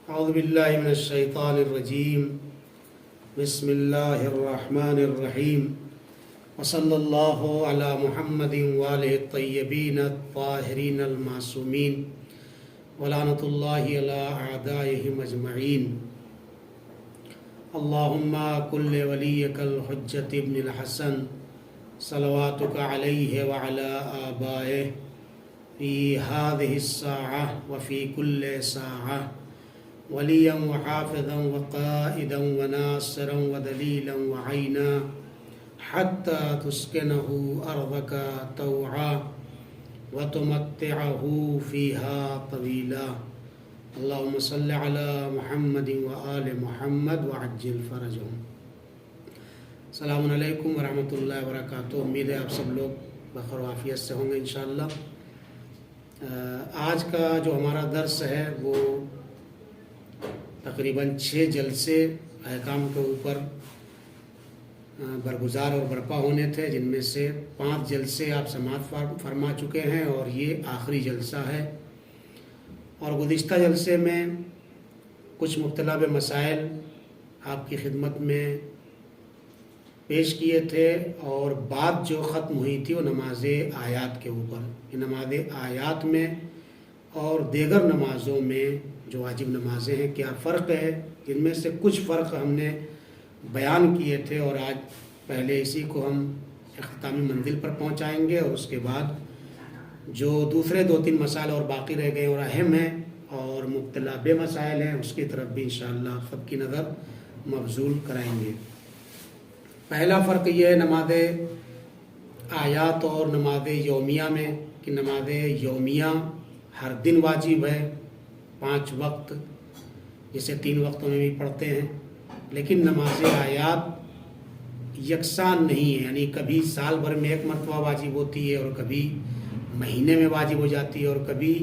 اعوذ باللہ من الشیطان الرجیم بسم اللہ الرحمن الرحیم وصلی اللہ علی محمد وآلہ الطیبین الطاہرین المعصومین ولعنۃ اللہ علی اعدائہم اجمعین اللہم کل ولیک الحجۃ ابن الحسن صلواتک علیہ وعلی آبائہ فی هذه الساعة وفی کل ساعة ولیا وحافظا وقائدا وناصرا ودلیلا وعینا حتی تسکنہ ارضک طوعا وتمتعہ فیہا طویلا اللہم صل علی محمد وآل محمد وعجل فرجہم۔ السلام علیکم ورحمۃ اللہ وبرکاتہ۔ امید ہے آپ سب لوگ بخیر و عافیت سے ہوں گے انشاءاللہ۔ آج کا جو ہمارا درس ہے وہ تقریباً 6 جلسے احکام کے اوپر برگزار اور برپا ہونے تھے، جن میں سے 5 جلسے آپ سماعت فرما چکے ہیں اور یہ آخری جلسہ ہے۔ اور گزشتہ جلسے میں کچھ مختلف مسائل آپ کی خدمت میں پیش کیے تھے، اور بات جو ختم ہوئی تھی وہ نماز آیات کے اوپر۔ نماز آیات میں اور دیگر نمازوں میں جو واجب نمازیں ہیں کیا فرق ہے، جن میں سے کچھ فرق ہم نے بیان کیے تھے، اور آج پہلے اسی کو ہم اختتامی منزل پر پہنچائیں گے، اور اس کے بعد جو دوسرے 2-3 مسائل اور باقی رہ گئے اور اہم ہیں اور مختلف مسائل ہیں، اس کی طرف بھی انشاءاللہ سب کی نظر مبذول کرائیں گے۔ پہلا فرق یہ ہے نماز آیات اور نماز یومیہ میں کہ نماز یومیہ ہر دن واجب ہے 5 وقت، جسے 3 وقتوں میں بھی پڑھتے ہیں، لیکن نماز آیات یکساں نہیں ہے، یعنی کبھی سال بھر میں 1 مرتبہ واجب ہوتی ہے، اور کبھی مہینے میں واجب ہو جاتی ہے، اور کبھی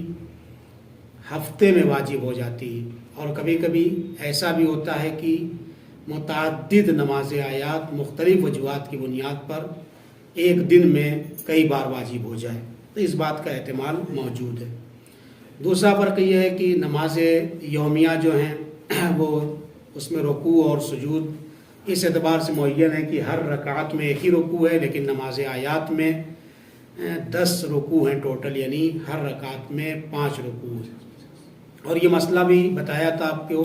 ہفتے میں واجب ہو جاتی ہے، اور کبھی کبھی ایسا بھی ہوتا ہے کہ متعدد نماز آیات مختلف وجوہات کی بنیاد پر ایک دن میں کئی بار واجب ہو جائے، تو اس بات کا احتمال موجود ہے۔ دوسرا فرق یہ ہے کہ نماز یومیہ جو ہیں وہ اس میں رکوع اور سجود اس اعتبار سے معین ہے کہ ہر رکعت میں ایک ہی رکوع ہے، لیکن نماز آیات میں 10 رکوع ہیں ٹوٹل، یعنی ہر رکعت میں 5 رکوع ہیں۔ اور یہ مسئلہ بھی بتایا تھا آپ کو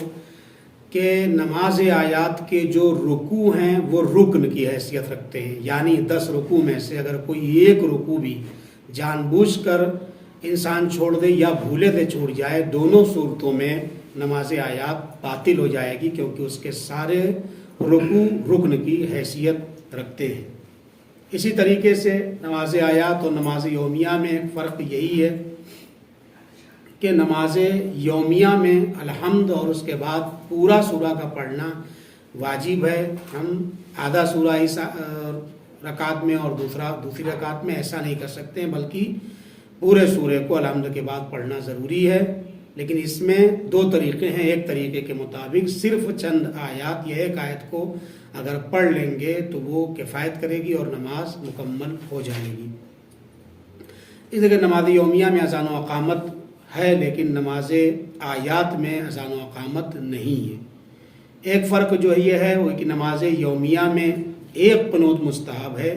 کہ نماز آیات کے جو رکوع ہیں وہ رکن کی حیثیت رکھتے ہیں، یعنی 10 رکوع میں سے اگر کوئی ایک رکوع بھی جان بوجھ کر انسان چھوڑ دے یا بھولے سے چھوڑ جائے، دونوں صورتوں میں نماز آیات باطل ہو جائے گی، کیونکہ اس کے سارے رکوع رکن کی حیثیت رکھتے ہیں۔ اسی طریقے سے نماز آیات اور نماز یومیہ میں فرق یہی ہے کہ نماز یومیہ میں الحمد اور اس کے بعد پورا سورہ کا پڑھنا واجب ہے۔ ہم آدھا سورہ اس رکعت میں اور دوسری رکعت میں ایسا نہیں کر سکتے ہیں، بلکہ پورے سورے کو الحمد کے بعد پڑھنا ضروری ہے۔ لیکن اس میں 2 طریقے ہیں۔ ایک طریقے کے مطابق صرف چند آیات یا ایک آیت کو اگر پڑھ لیں گے تو وہ کفایت کرے گی اور نماز مکمل ہو جائے گی۔ اس لیے نماز یومیہ میں اذان و اقامت ہے، لیکن نماز آیات میں اذان و اقامت نہیں ہے۔ ایک فرق جو یہ ہے وہ کہ نماز یومیہ میں 1 قنوت مستحب ہے،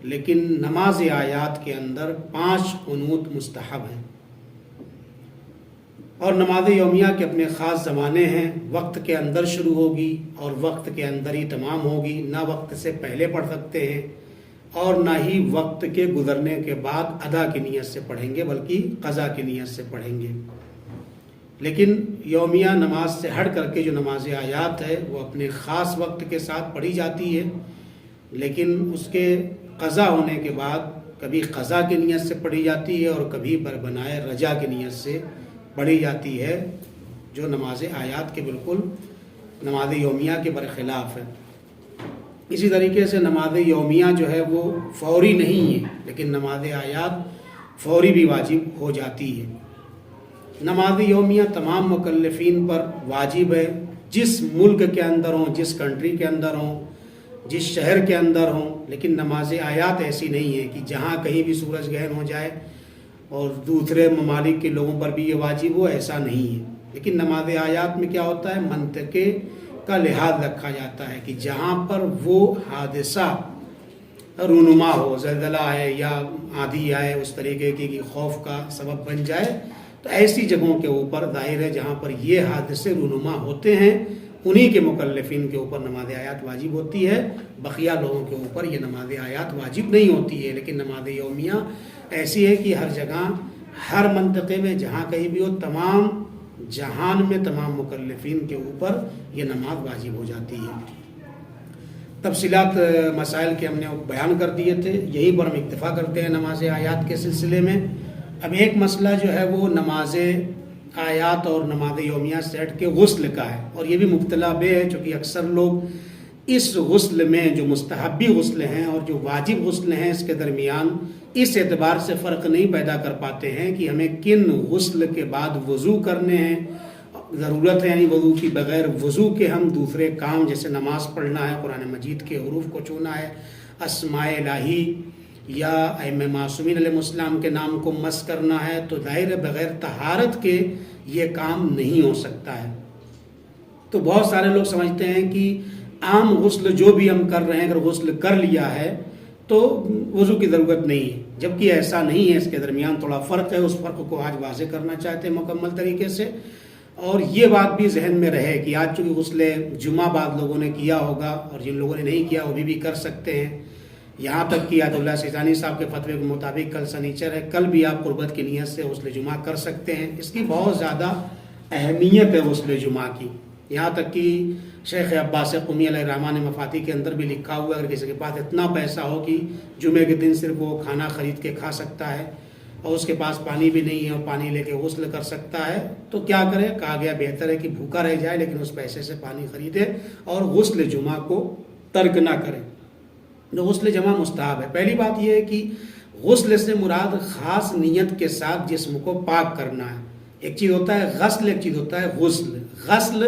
لیکن نماز آیات کے اندر 5 قنوت مستحب ہیں۔ اور نماز یومیہ کے اپنے خاص زمانے ہیں، وقت کے اندر شروع ہوگی اور وقت کے اندر ہی تمام ہوگی، نہ وقت سے پہلے پڑھ سکتے ہیں اور نہ ہی وقت کے گزرنے کے بعد ادا کی نیت سے پڑھیں گے، بلکہ قضا کی نیت سے پڑھیں گے۔ لیکن یومیہ نماز سے ہٹ کر کے جو نماز آیات ہے وہ اپنے خاص وقت کے ساتھ پڑھی جاتی ہے، لیکن اس کے قضا ہونے کے بعد کبھی قضا کی نیت سے پڑھی جاتی ہے اور کبھی بربنائے رجا کی نیت سے پڑھی جاتی ہے، جو نماز آیات کے بالکل نماز یومیہ کے برخلاف ہے۔ اسی طریقے سے نماز یومیہ جو ہے وہ فوری نہیں ہے، لیکن نماز آیات فوری بھی واجب ہو جاتی ہے۔ نماز یومیہ تمام مکلفین پر واجب ہے، جس ملک کے اندر ہوں، جس کنٹری کے اندر ہوں، جس شہر کے اندر ہوں۔ لیکن نماز آیات ایسی نہیں ہے کہ جہاں کہیں بھی سورج گرہن ہو جائے اور دوسرے ممالک کے لوگوں پر بھی یہ واجب ہو، ایسا نہیں ہے۔ لیکن نماز آیات میں کیا ہوتا ہے، منطقے کا لحاظ رکھا جاتا ہے کہ جہاں پر وہ حادثہ رونما ہو، زلزلہ آئے یا آندھی آئے اس طریقے کی کہ خوف کا سبب بن جائے، تو ایسی جگہوں کے اوپر ظاہر ہے جہاں پر یہ حادثے رونما ہوتے ہیں انہی کے مکلفین کے اوپر نماز آیات واجب ہوتی ہے، بقیہ لوگوں کے اوپر یہ نماز آیات واجب نہیں ہوتی ہے۔ لیکن نماز یومیہ ایسی ہے کہ ہر جگہ ہر منطقے میں جہاں کہیں بھی ہو، تمام جہان میں تمام مکلفین کے اوپر یہ نماز واجب ہو جاتی ہے۔ تفصیلات مسائل کے ہم نے بیان کر دیے تھے، یہیں پر ہم اکتفا کرتے ہیں نماز آیات کے سلسلے میں۔ اب ایک مسئلہ جو ہے وہ نماز آیات اور نماز یومیہ سے ہٹ کے غسل کا ہے، اور یہ بھی مبتلا بے ہے، چونکہ اکثر لوگ اس غسل میں جو مستحبی غسل ہیں اور جو واجب غسل ہیں اس کے درمیان اس اعتبار سے فرق نہیں پیدا کر پاتے ہیں کہ ہمیں کن غسل کے بعد وضو کرنے ہیں، ضرورت ہے یعنی وضو کی، بغیر وضو کے ہم دوسرے کام جیسے نماز پڑھنا ہے، قرآن مجید کے حروف کو چھونا ہے، اسماء الہی یا ائمہ معصومین علیہ السلام کے نام کو مس کرنا ہے، تو ظاہر بغیر طہارت کے یہ کام نہیں ہو سکتا ہے۔ تو بہت سارے لوگ سمجھتے ہیں کہ عام غسل جو بھی ہم کر رہے ہیں اگر غسل کر لیا ہے تو وضو کی ضرورت نہیں ہے، جبکہ ایسا نہیں ہے، اس کے درمیان تھوڑا فرق ہے، اس فرق کو آج واضح کرنا چاہتے ہیں مکمل طریقے سے۔ اور یہ بات بھی ذہن میں رہے کہ آج چونکہ غسل جمعہ بعد لوگوں نے کیا ہوگا اور جن لوگوں نے نہیں کیا وہ بھی چھ کر سکتے ہیں، یہاں تک کہ آیت اللہ سیستانی صاحب کے فتوے کے مطابق کل سنیچر ہے، کل بھی آپ قربت کی نیت سے غسل جمعہ کر سکتے ہیں۔ اس کی بہت زیادہ اہمیت ہے غسل جمعہ کی، یہاں تک کہ شیخ عباس قمی علیہ الرحمٰن نے مفاتی کے اندر بھی لکھا ہوا ہے اگر کسی کے پاس اتنا پیسہ ہو کہ جمعے کے دن صرف وہ کھانا خرید کے کھا سکتا ہے اور اس کے پاس پانی بھی نہیں ہے اور پانی لے کے غسل کر سکتا ہے تو کیا کرے، کہا گیا بہتر ہے کہ بھوکا رہ جائے لیکن اس پیسے سے پانی خریدے اور غسل جمعہ کو ترک نہ کرے۔ غسل جمعہ مستحب ہے۔ پہلی بات یہ ہے کہ غسل سے مراد خاص نیت کے ساتھ جسم کو پاک کرنا ہے۔ ایک چیز ہوتا ہے غسل، ایک چیز ہوتا ہے غسل۔ غسل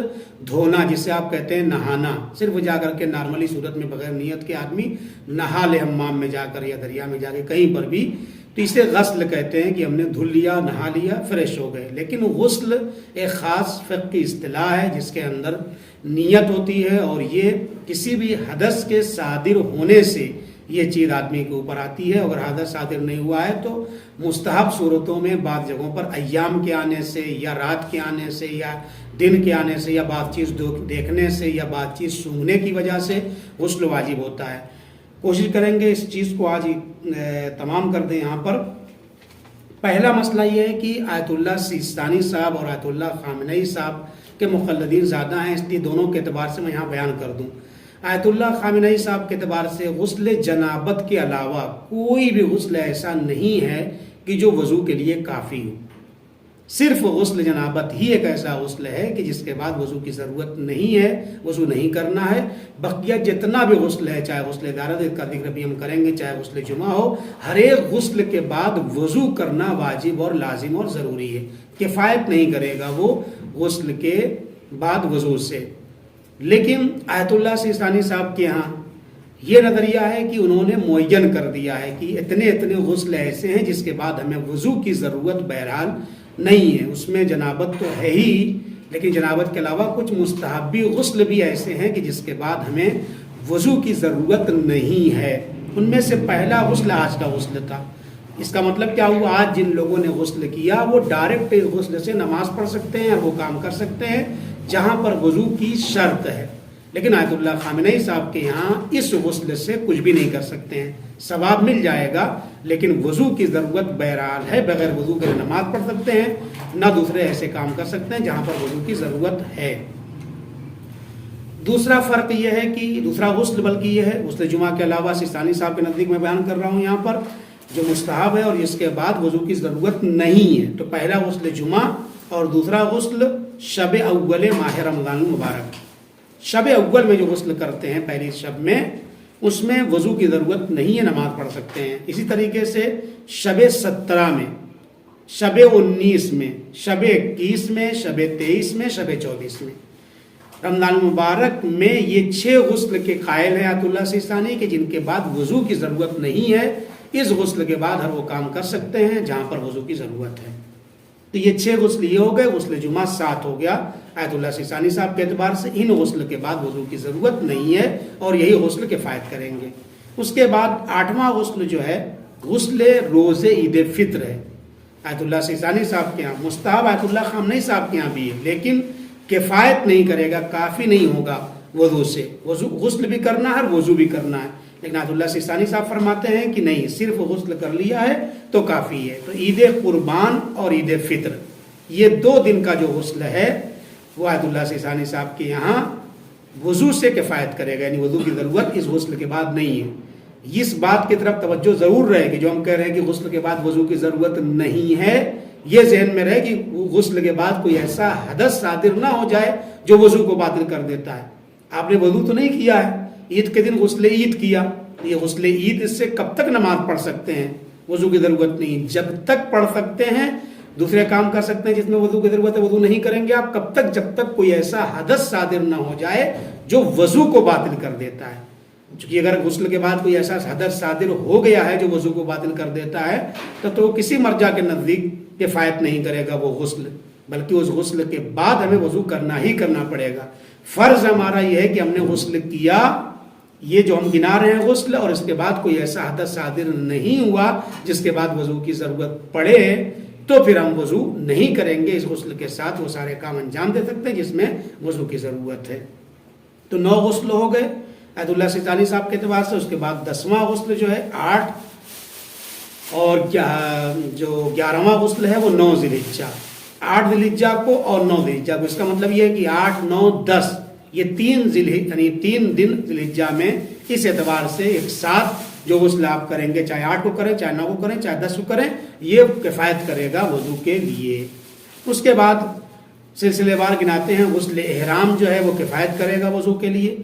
دھونا جسے آپ کہتے ہیں نہانا، صرف جا کر کے نارملی صورت میں بغیر نیت کے آدمی نہا لے حمام میں جا کر یا دریا میں جا کے کہیں پر بھی، تو اسے غسل کہتے ہیں کہ ہم نے دھل لیا، نہا لیا، فریش ہو گئے۔ لیکن غسل ایک خاص فقہ کی اصطلاح ہے جس کے اندر نیت ہوتی ہے اور یہ کسی بھی حدث کے صادر ہونے سے یہ چیز آدمی کے اوپر آتی ہے۔ اگر حدث صادر نہیں ہوا ہے تو مستحب صورتوں میں بعض جگہوں پر ایام کے آنے سے یا رات کے آنے سے یا دن کے آنے سے یا بعض چیز دیکھنے سے یا بعض چیز سونگنے کی وجہ سے غسل واجب ہوتا ہے۔ کوشش کریں گے اس چیز کو آج تمام کر دیں۔ یہاں پر پہلا مسئلہ یہ ہے کہ آیت اللہ سیستانی صاحب اور آیت اللہ خامنئی صاحب کے مقلدین زیادہ ہیں، اس لیے دونوں کے اعتبار سے میں یہاں بیان کر دوں۔ آیت اللہ خامنئی صاحب کے اعتبار سے غسل جنابت کے علاوہ کوئی بھی غسل ایسا نہیں ہے کہ جو وضو کے لیے کافی ہو۔ صرف غسل جنابت ہی ایک ایسا غسل ہے کہ جس کے بعد وضو کی ضرورت نہیں ہے، وضو نہیں کرنا ہے۔ بقیہ جتنا بھی غسل ہے، چاہے غسل دارت کا ذکر بھی ہم کریں گے، چاہے غسل جمعہ ہو، ہر ایک غسل کے بعد وضو کرنا واجب اور لازم اور ضروری ہے۔ کفایت نہیں کرے گا وہ غسل کے بعد وضو سے۔ لیکن آیت اللہ سیستانی صاحب کے ہاں یہ نظریہ ہے کہ انہوں نے معین کر دیا ہے کہ اتنے اتنے غسل ایسے ہیں جس کے بعد ہمیں وضو کی ضرورت بہرحال نہیں ہے۔ اس میں جنابت تو ہے ہی، لیکن جنابت کے علاوہ کچھ مستحبی غسل بھی ایسے ہیں کہ جس کے بعد ہمیں وضو کی ضرورت نہیں ہے۔ ان میں سے پہلا غسل آج کا غسل تھا۔ اس کا مطلب کیا ہوا، آج جن لوگوں نے غسل کیا وہ ڈائریکٹ غسل سے نماز پڑھ سکتے ہیں اور وہ کام کر سکتے ہیں جہاں پر وضو کی شرط ہے۔ لیکن آیت اللہ خامنئی صاحب کے یہاں اس غسل سے کچھ بھی نہیں کر سکتے ہیں، ثواب مل جائے گا لیکن وضو کی ضرورت بہرحال ہے، بغیر وضو کے نماز پڑھ سکتے ہیں نہ دوسرے ایسے کام کر سکتے ہیں جہاں پر وضو کی ضرورت ہے۔ دوسرا فرق یہ ہے کہ دوسرا غسل بلکہ یہ ہے، غسل جمعہ کے علاوہ سیستانی صاحب کے نزدیک میں بیان کر رہا ہوں یہاں پر، جو مستحب ہے اور اس کے بعد وضو کی ضرورت نہیں ہے۔ تو پہلا غسل جمعہ اور دوسرا غسل شب اول ماہ رمضان المبارک۔ شب اول میں جو غسل کرتے ہیں پہلی شب میں، اس میں وضو کی ضرورت نہیں ہے، نماز پڑھ سکتے ہیں۔ اسی طریقے سے شب 17 میں، شب 19 میں، شب 21 میں، شب 23 میں، شب 24 میں، رمضان المبارک میں یہ 6 غسل کے قائل ہیں آیت اللہ سیستانی کہ جن کے بعد وضو کی ضرورت نہیں ہے۔ اس غسل کے بعد ہر وہ کام کر سکتے ہیں جہاں پر وضو کی ضرورت ہے۔ تو یہ 6 غسل یہ ہو گئے، غسل جمعہ 7 ہو گیا آیت اللہ سیستانی صاحب کے اعتبار سے۔ ان غسل کے بعد وضو کی ضرورت نہیں ہے اور یہی غسل کفایت کریں گے۔ اس کے بعد 8واں غسل جو ہے غسل روز عید فطر ہے، آیت اللہ سیستانی صاحب کے ہاں مستحب، آیت اللہ خامنہئی صاحب کے ہاں بھی ہے، لیکن کفایت نہیں کرے گا، کافی نہیں ہوگا وضو سے۔ غسل بھی کرنا ہے اور وضو بھی کرنا ہے، لیکن آیت اللہ سیستانی صاحب فرماتے ہیں کہ نہیں، صرف غسل کر لیا ہے تو کافی ہے۔ تو عید قربان اور عید فطر یہ 2 دن کا جو غسل ہے وہ آیت اللہ سیستانی صاحب کے یہاں وضو سے کفایت کرے گا، یعنی وضو کی ضرورت اس غسل کے بعد نہیں ہے۔ اس بات کی طرف توجہ ضرور رہے کہ جو ہم کہہ رہے ہیں کہ غسل کے بعد وضو کی ضرورت نہیں ہے، یہ ذہن میں رہے کہ غسل کے بعد کوئی ایسا حدث صادر نہ ہو جائے جو وضو کو باطل کر دیتا ہے۔ آپ نے وضو تو نہیں کیا ہے، عید کے دن غسل عید کیا، یہ غسل عید اس سے کب تک نماز پڑھ سکتے ہیں؟ وضو کی ضرورت نہیں، جب تک پڑھ سکتے ہیں۔ دوسرے کام کر سکتے ہیں جس میں وضو کی ضرورت ہے، وضو نہیں کریں گے آپ کب تک؟ جب تک کوئی ایسا حدث صادر نہ ہو جائے جو وضو کو باطل کر دیتا ہے۔ چونکہ اگر غسل کے بعد کوئی ایسا حدث صادر ہو گیا ہے جو وضو کو باطل کر دیتا ہے تو کسی مرجع کے نزدیک کفایت نہیں کرے گا وہ غسل، بلکہ اس غسل کے بعد ہمیں وضو کرنا ہی کرنا پڑے گا۔ فرض ہمارا یہ ہے کہ ہم نے غسل کیا، یہ جو ہم گنا رہے ہیں غسل، اور اس کے بعد کوئی ایسا حدث صادر نہیں ہوا جس کے بعد وضو کی ضرورت پڑے، تو پھر ہم وضو نہیں کریں گے۔ اس غسل کے ساتھ وہ سارے کام انجام دے سکتے ہیں جس میں وضو کی ضرورت ہے۔ تو 9 غسل ہو گئے آیت اللہ سیستانی صاحب کے اعتبار سے۔ اس کے بعد 10واں غسل جو ہے 8 اور جو 11واں غسل ہے وہ 9 ذی الحجہ، 8 ذی الحجہ کو اور 9 ذی الحجہ کو۔ اس کا مطلب یہ ہے کہ 8، 9، 10 یہ 3 دن ذی الحجہ میں اس اعتبار سے ایک ساتھ جو غسل آپ کریں گے، چاہے 8 کو کریں، چاہے 9 کو کریں، چاہے 10 کو کریں، یہ کفایت کرے گا وضو کے لیے۔ اس کے بعد سلسلے وار گناتے ہیں۔ غسل احرام جو ہے وہ کفایت کرے گا وضو کے لیے۔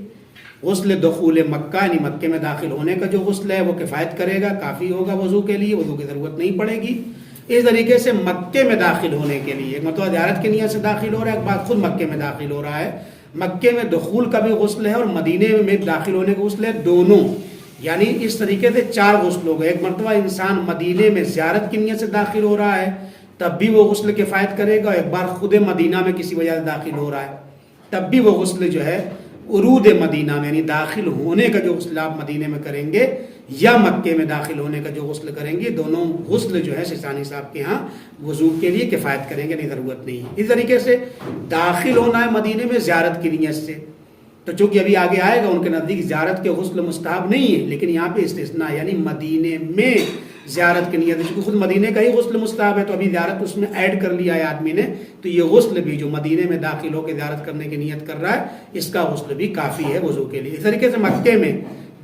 غسل دخول مکہ یعنی مکے میں داخل ہونے کا جو غسل ہے وہ کفایت کرے گا، کافی ہوگا وضو کے لیے، وضو کی ضرورت نہیں پڑے گی۔ اس طریقے سے مکے میں داخل ہونے کے لیے، ایک مرتبہ زیارت کی نیت سے داخل ہو رہا ہے، ایک بار خود مکے میں داخل ہو رہا ہے، مکے میں دخول کا بھی غسل ہے اور مدینے میں داخل ہونے کا غسل ہے، دونوں، یعنی اس طریقے سے 4 غسل ہو گئے۔ ایک مرتبہ انسان مدینے میں زیارت کی نیت سے داخل ہو رہا ہے تب بھی وہ غسل کفایت کرے گا، ایک بار خود مدینہ میں کسی وجہ سے داخل ہو رہا ہے تب بھی وہ غسل جو ہے عروض مدینہ میں، یعنی داخل ہونے کا جو غسل آپ مدینے میں کریں گے یا مکے میں داخل ہونے کا جو غسل کریں گے، دونوں غسل جو ہے سیستانی صاحب کے ہاں وضو کے لیے کفایت کریں گے، نہیں ضرورت نہیں ہے۔ اس طریقے سے داخل ہونا ہے مدینے میں زیارت کی نیت سے، تو چونکہ ابھی آگے آئے گا ان کے نزدیک زیارت کے غسل مستحب نہیں ہے، لیکن یہاں پہ استثناء یعنی مدینے میں زیارت کی نیت ہے، چونکہ خود مدینے کا ہی غسل مستحب ہے تو ابھی زیارت اس میں ایڈ کر لیا ہے آدمی نے، تو یہ غسل بھی جو مدینے میں داخل ہو کے زیارت کرنے کی نیت کر رہا ہے اس کا غسل بھی کافی ہے وضو کے لیے۔ اس طریقے سے مکے میں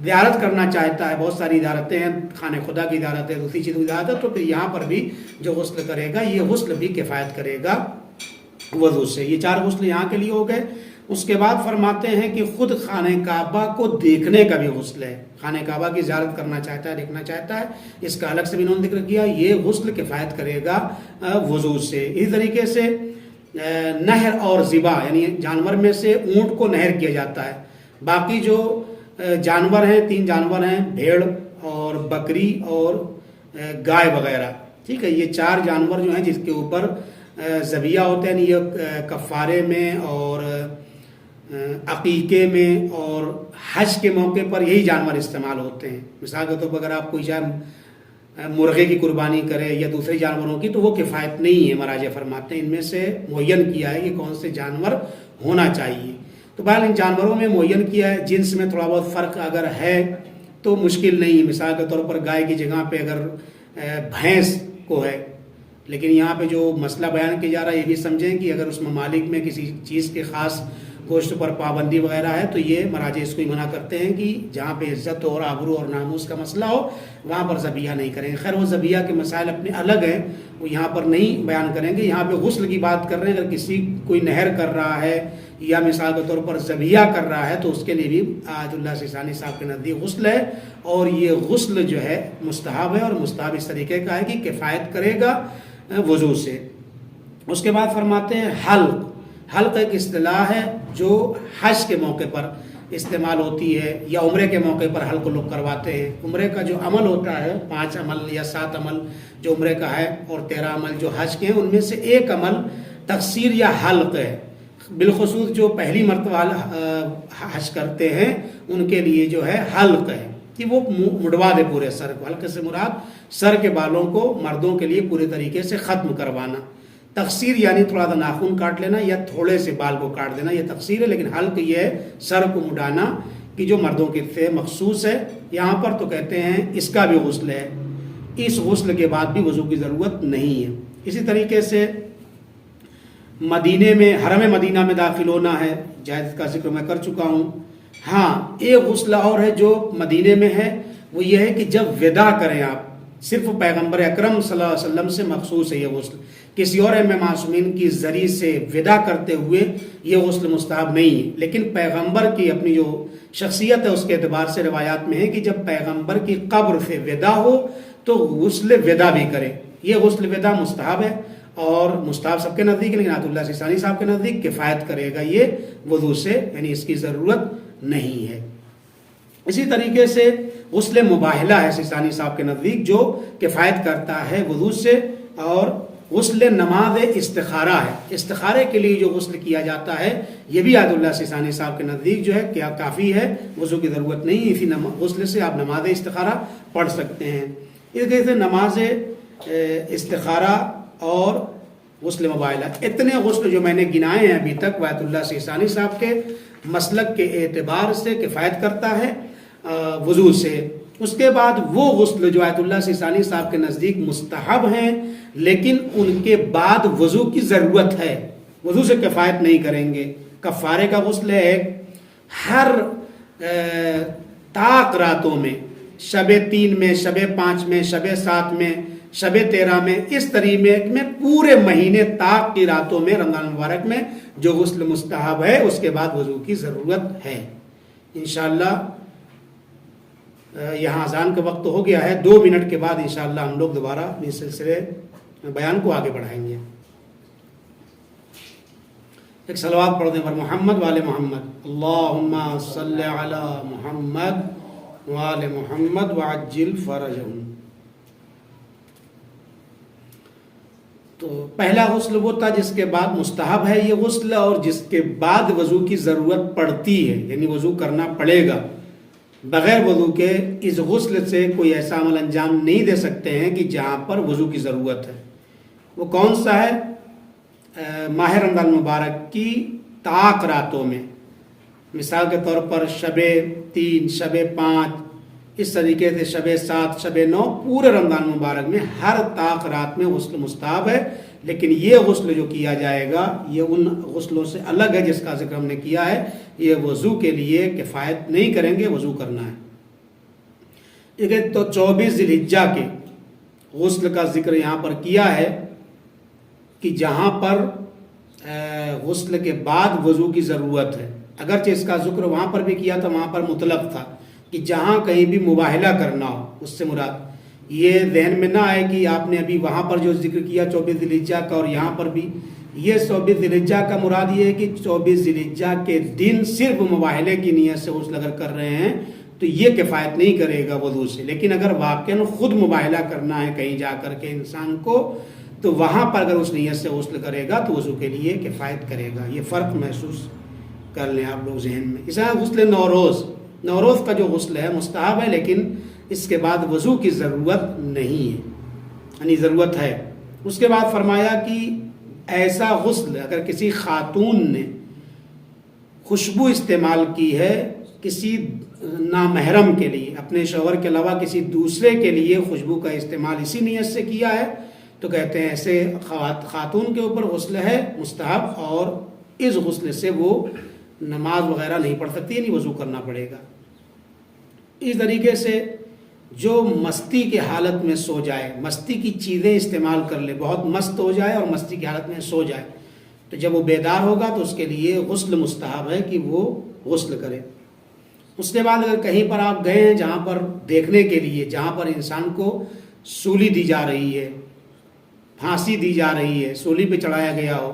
زیارت کرنا چاہتا ہے، بہت ساری زیارتیں ہیں، خانہ خدا کی زیارت ہے، دوسری چیزوں کی زیارت ہے، تو پھر یہاں پر بھی جو غسل کرے گا یہ غسل بھی کفایت کرے گا وضو سے۔ یہ 4 غسل یہاں کے لیے ہو گئے۔ اس کے بعد فرماتے ہیں کہ خود خانہ کعبہ کو دیکھنے کا بھی غسل ہے، خانہ کعبہ کی زیارت کرنا چاہتا ہے، دیکھنا چاہتا ہے، اس کا الگ سے بھی انہوں نے ذکر کیا، یہ غسل کفایت کرے گا وضو سے۔ اس طریقے سے نہر اور ذبح یعنی جانور میں سے اونٹ کو نہر کیا جاتا ہے، باقی جو جانور ہیں 3 جانور ہیں، بھیڑ اور بکری اور گائے وغیرہ، ٹھیک ہے، یہ 4 جانور جو ہیں جس کے اوپر ذبیحہ ہوتے ہیں، یہ کفارے میں اور عقیقے میں اور حج کے موقع پر یہی جانور استعمال ہوتے ہیں۔ مثال کے طور پر اگر آپ کوئی چاہے مرغے کی قربانی کرے یا دوسرے جانوروں کی تو وہ کفایت نہیں ہے، مراجع فرماتے ہیں ان میں سے معین کیا ہے کہ کون سے جانور ہونا چاہیے، تو بہرحال ان جانوروں میں معین کیا ہے، جنس میں تھوڑا بہت فرق اگر ہے تو مشکل نہیں ہے، مثال کے طور پر گائے کی جگہ پہ اگر بھینس کو ہے، لیکن یہاں پہ جو مسئلہ بیان کیا جا رہا ہے یہ بھی سمجھیں کہ اگر اس ممالک میں کسی چیز کے خاص گوشت پر پابندی وغیرہ ہے تو یہ مراجع اس کو ہی منع کرتے ہیں کہ جہاں پہ عزت اور آبرو اور ناموس کا مسئلہ ہو وہاں پر ذبیحہ نہیں کریں گے۔ خیر وہ ذبیحہ کے مسائل اپنے الگ ہیں، وہ یہاں پر نہیں بیان کریں گے، یہاں پہ غسل کی بات کر رہے ہیں۔ اگر کسی کوئی نہر کر رہا ہے یا مثال کے طور پر ذبیحہ کر رہا ہے تو اس کے لیے بھی آیت اللہ سیستانی صاحب کے نزدیک غسل ہے، اور یہ غسل جو ہے مستحب ہے، اور مستحب اس طریقے کا ہے کہ کفایت کرے گا وضو سے۔ اس کے بعد فرماتے ہیں حلق۔ حلق ایک اصطلاح ہے جو حج کے موقع پر استعمال ہوتی ہے یا عمرے کے موقع پر حلق لوگ کرواتے ہیں۔ عمرے کا جو عمل ہوتا ہے 5 عمل یا 7 عمل جو عمرے کا ہے، اور 13 عمل جو حج کے ہیں ان میں سے ایک عمل تقصیر یا حلق ہے۔ بالخصوص جو پہلی مرتبہ حج کرتے ہیں ان کے لیے جو ہے حلق ہے کہ وہ مڈوا دے پورے سر کو۔ حلق سے مراد سر کے بالوں کو مردوں کے لیے پورے طریقے سے ختم کروانا۔ تقصیر یعنی تھوڑا سا ناخن کاٹ لینا یا تھوڑے سے بال کو کاٹ دینا، یہ تقصیر ہے۔ لیکن حلق یہ ہے سر کو مڈانا کہ جو مردوں کے سے مخصوص ہے۔ یہاں پر تو کہتے ہیں اس کا بھی غسل ہے، اس غسل کے بعد بھی وضو کی ضرورت نہیں ہے۔ اسی طریقے سے مدینے میں حرم مدینہ میں داخل ہونا ہے، جائز کا ذکر میں کر چکا ہوں۔ ہاں ایک غسل اور ہے جو مدینے میں ہے، وہ یہ ہے کہ جب وداع کریں آپ، صرف پیغمبر اکرم صلی اللہ علیہ وسلم سے مخصوص ہے یہ غسل، کسی اور ائمہ معصومین کی ذریعے سے وداع کرتے ہوئے یہ غسل مستحب نہیں ہے۔ لیکن پیغمبر کی اپنی جو شخصیت ہے اس کے اعتبار سے روایات میں ہے کہ جب پیغمبر کی قبر سے وداع ہو تو غسل وداع بھی کرے۔ یہ غسل وداع مستحب ہے، اور مستحب سب کے نزدیک، لیکن عطا اللہ سیستانی صاحب کے نزدیک کفایت کرے گا یہ وضو سے، یعنی اس کی ضرورت نہیں ہے۔ اسی طریقے سے غسل مباہلہ ہے سیستانی صاحب کے نزدیک، جو کفایت کرتا ہے وضو سے۔ اور غسل نماز استخارہ ہے، استخارے کے لیے جو غسل کیا جاتا ہے یہ بھی عطا اللہ سیستانی صاحب کے نزدیک جو ہے کیا کافی ہے، وضو کی ضرورت نہیں، اسی غسل سے آپ نماز استخارہ پڑھ سکتے ہیں۔ اس طریقے سے نماز استخارہ اور غسل مباہلہ، اتنے غسل جو میں نے گنائے ہیں ابھی تک، آیت اللہ سیستانی صاحب کے مسلک کے اعتبار سے کفایت کرتا ہے وضو سے۔ اس کے بعد وہ غسل جو آیت اللہ سیستانی صاحب کے نزدیک مستحب ہیں لیکن ان کے بعد وضو کی ضرورت ہے، وضو سے کفایت نہیں کریں گے۔ کفارے کا غسل ہے ہر طاق راتوں میں، شب 3 میں، شب 5 میں، شب 7 میں، شب 13 میں، اس طریقے میں پورے مہینے طاق کی راتوں میں رمضان مبارک میں جو غسل مستحب ہے اس کے بعد وضو کی ضرورت ہے۔ انشاءاللہ یہاں اذان کا وقت ہو گیا ہے، 2 منٹ کے بعد انشاءاللہ ہم لوگ دوبارہ اس سلسلے بیان کو آگے بڑھائیں گے۔ ایک صلوات پڑھ دیں پر محمد وآل محمد، اللہم صلی علی محمد وآل محمد وعجل فرجہم۔ تو پہلا غسل وہ تھا جس کے بعد مستحب ہے یہ غسل، اور جس کے بعد وضو کی ضرورت پڑتی ہے، یعنی وضو کرنا پڑے گا۔ بغیر وضو کے اس غسل سے کوئی ایسا عمل انجام نہیں دے سکتے ہیں کہ جہاں پر وضو کی ضرورت ہے۔ وہ کون سا ہے؟ ماہ رمضان مبارک کی طاق راتوں میں، مثال کے طور پر شب 3، شب 5، اس طریقے سے شب 7، شب 9، پورے رمضان مبارک میں ہر طاق رات میں غسل مستحب ہے۔ لیکن یہ غسل جو کیا جائے گا یہ ان غسلوں سے الگ ہے جس کا ذکر ہم نے کیا ہے، یہ وضو کے لیے کفایت نہیں کریں گے، وضو کرنا ہے۔ تو 24 ذی الحجہ کے غسل کا ذکر یہاں پر کیا ہے کہ جہاں پر غسل کے بعد وضو کی ضرورت ہے، اگرچہ اس کا ذکر وہاں پر بھی کیا تھا، وہاں پر مطلق تھا کہ جہاں کہیں بھی مباہلہ کرنا ہو، اس سے مراد یہ ذہن میں نہ آئے کہ آپ نے ابھی وہاں پر جو ذکر کیا 24 ذی الحجہ کا اور یہاں پر بھی، یہ 24 ذی الحجہ کا مراد یہ ہے کہ 24 ذی الحجہ کے دن صرف مباہلے کی نیت سے غسل اگر کر رہے ہیں تو یہ کفایت نہیں کرے گا وضو سے۔ لیکن اگر واقعاً خود مباہلہ کرنا ہے کہیں جا کر کے انسان کو، تو وہاں پر اگر اس نیت سے غسل کرے گا تو وضو کے لیے کفایت کرے گا۔ یہ فرق محسوس کر لیں آپ لوگ ذہن میں۔ اس طرح غسل نوروز کا جو غسل ہے مستحب ہے لیکن اس کے بعد وضو کی ضرورت نہیں ہے، یعنی ضرورت ہے۔ اس کے بعد فرمایا کہ ایسا غسل اگر کسی خاتون نے خوشبو استعمال کی ہے کسی نامحرم کے لیے، اپنے شوہر کے علاوہ کسی دوسرے کے لیے خوشبو کا استعمال اسی نیت سے کیا ہے، تو کہتے ہیں ایسے خاتون کے اوپر غسل ہے مستحب، اور اس غسل سے وہ نماز وغیرہ نہیں پڑھ سکتی، یعنی وضو کرنا پڑے گا۔ اس طریقے سے جو مستی کی حالت میں سو جائے، مستی کی چیزیں استعمال کر لے، بہت مست ہو جائے اور مستی کی حالت میں سو جائے، تو جب وہ بیدار ہوگا تو اس کے لیے غسل مستحب ہے کہ وہ غسل کرے۔ اس کے بعد اگر کہیں پر آپ گئے ہیں جہاں پر دیکھنے کے لیے، جہاں پر انسان کو سولی دی جا رہی ہے، پھانسی دی جا رہی ہے، سولی پہ چڑھایا گیا ہو،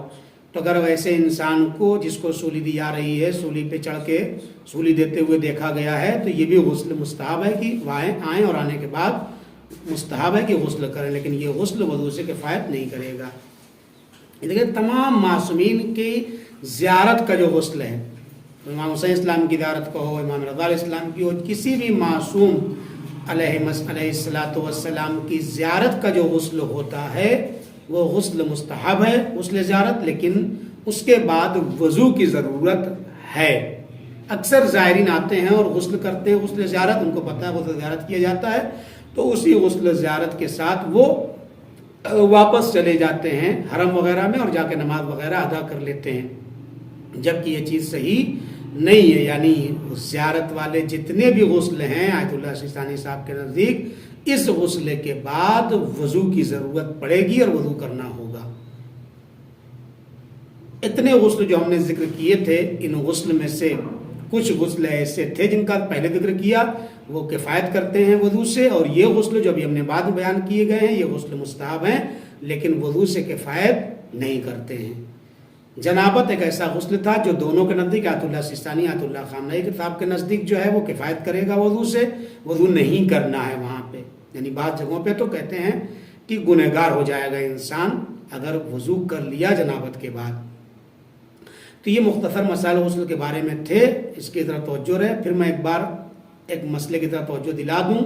تو اگر ویسے انسان کو جس کو سولی دی جا رہی ہے سولی پہ چڑھ کے سولی دیتے ہوئے دیکھا گیا ہے تو یہ بھی غسل مستحب ہے کہ وہاں آئیں اور آنے کے بعد مستحب ہے کہ غسل کریں، لیکن یہ غسل وضو سے کفایت نہیں کرے گا۔ دیکھیں تمام معصومین کی زیارت کا جو غسل ہے، امام حسین اسلام کی زیارت کا ہو، امام رضا علیہ السلام کی ہو، کسی بھی معصوم علیہ الصلاۃ والسلام کی زیارت کا جو غسل ہوتا ہے وہ غسل مستحب ہے، غسل زیارت، لیکن اس کے بعد وضو کی ضرورت ہے۔ اکثر زائرین آتے ہیں اور غسل کرتے ہیں، غسل زیارت، ان کو پتہ ہے غسل زیارت کیا جاتا ہے، تو اسی غسل زیارت کے ساتھ وہ واپس چلے جاتے ہیں حرم وغیرہ میں اور جا کے نماز وغیرہ ادا کر لیتے ہیں، جبکہ یہ چیز صحیح نہیں ہے۔ یعنی زیارت والے جتنے بھی غسل ہیں آیت اللہ سیستانی صاحب کے نزدیک، اس غسل کے بعد وضو کی ضرورت پڑے گی اور وضو کرنا ہوگا۔ اتنے غسل جو ہم نے ذکر کیے تھے، ان غسل میں سے کچھ غسل ایسے تھے جن کا پہلے ذکر کیا، وہ کفایت کرتے ہیں وضو سے، اور یہ غسل جو ابھی ہم نے بعد میں بیان کیے گئے ہیں یہ غسل مستحب ہیں لیکن وضو سے کفایت نہیں کرتے ہیں۔ جنابت ایک ایسا غسل تھا جو دونوں کے نزدیک، آیت اللہ سیستانی، آیت اللہ خامنہئی کتاب کے نزدیک جو ہے وہ کفایت کرے گا وضو سے، وضو نہیں کرنا ہے وہاں پہ۔ یعنی بعض جگہوں پہ تو کہتے ہیں کہ گنہگار ہو جائے گا انسان اگر وضو کر لیا جنابت کے بعد۔ تو یہ مختصر مسائل غسل کے بارے میں تھے، اس کی طرف توجہ رہے۔ پھر میں ایک بار ایک مسئلے کی طرف توجہ دلا دوں،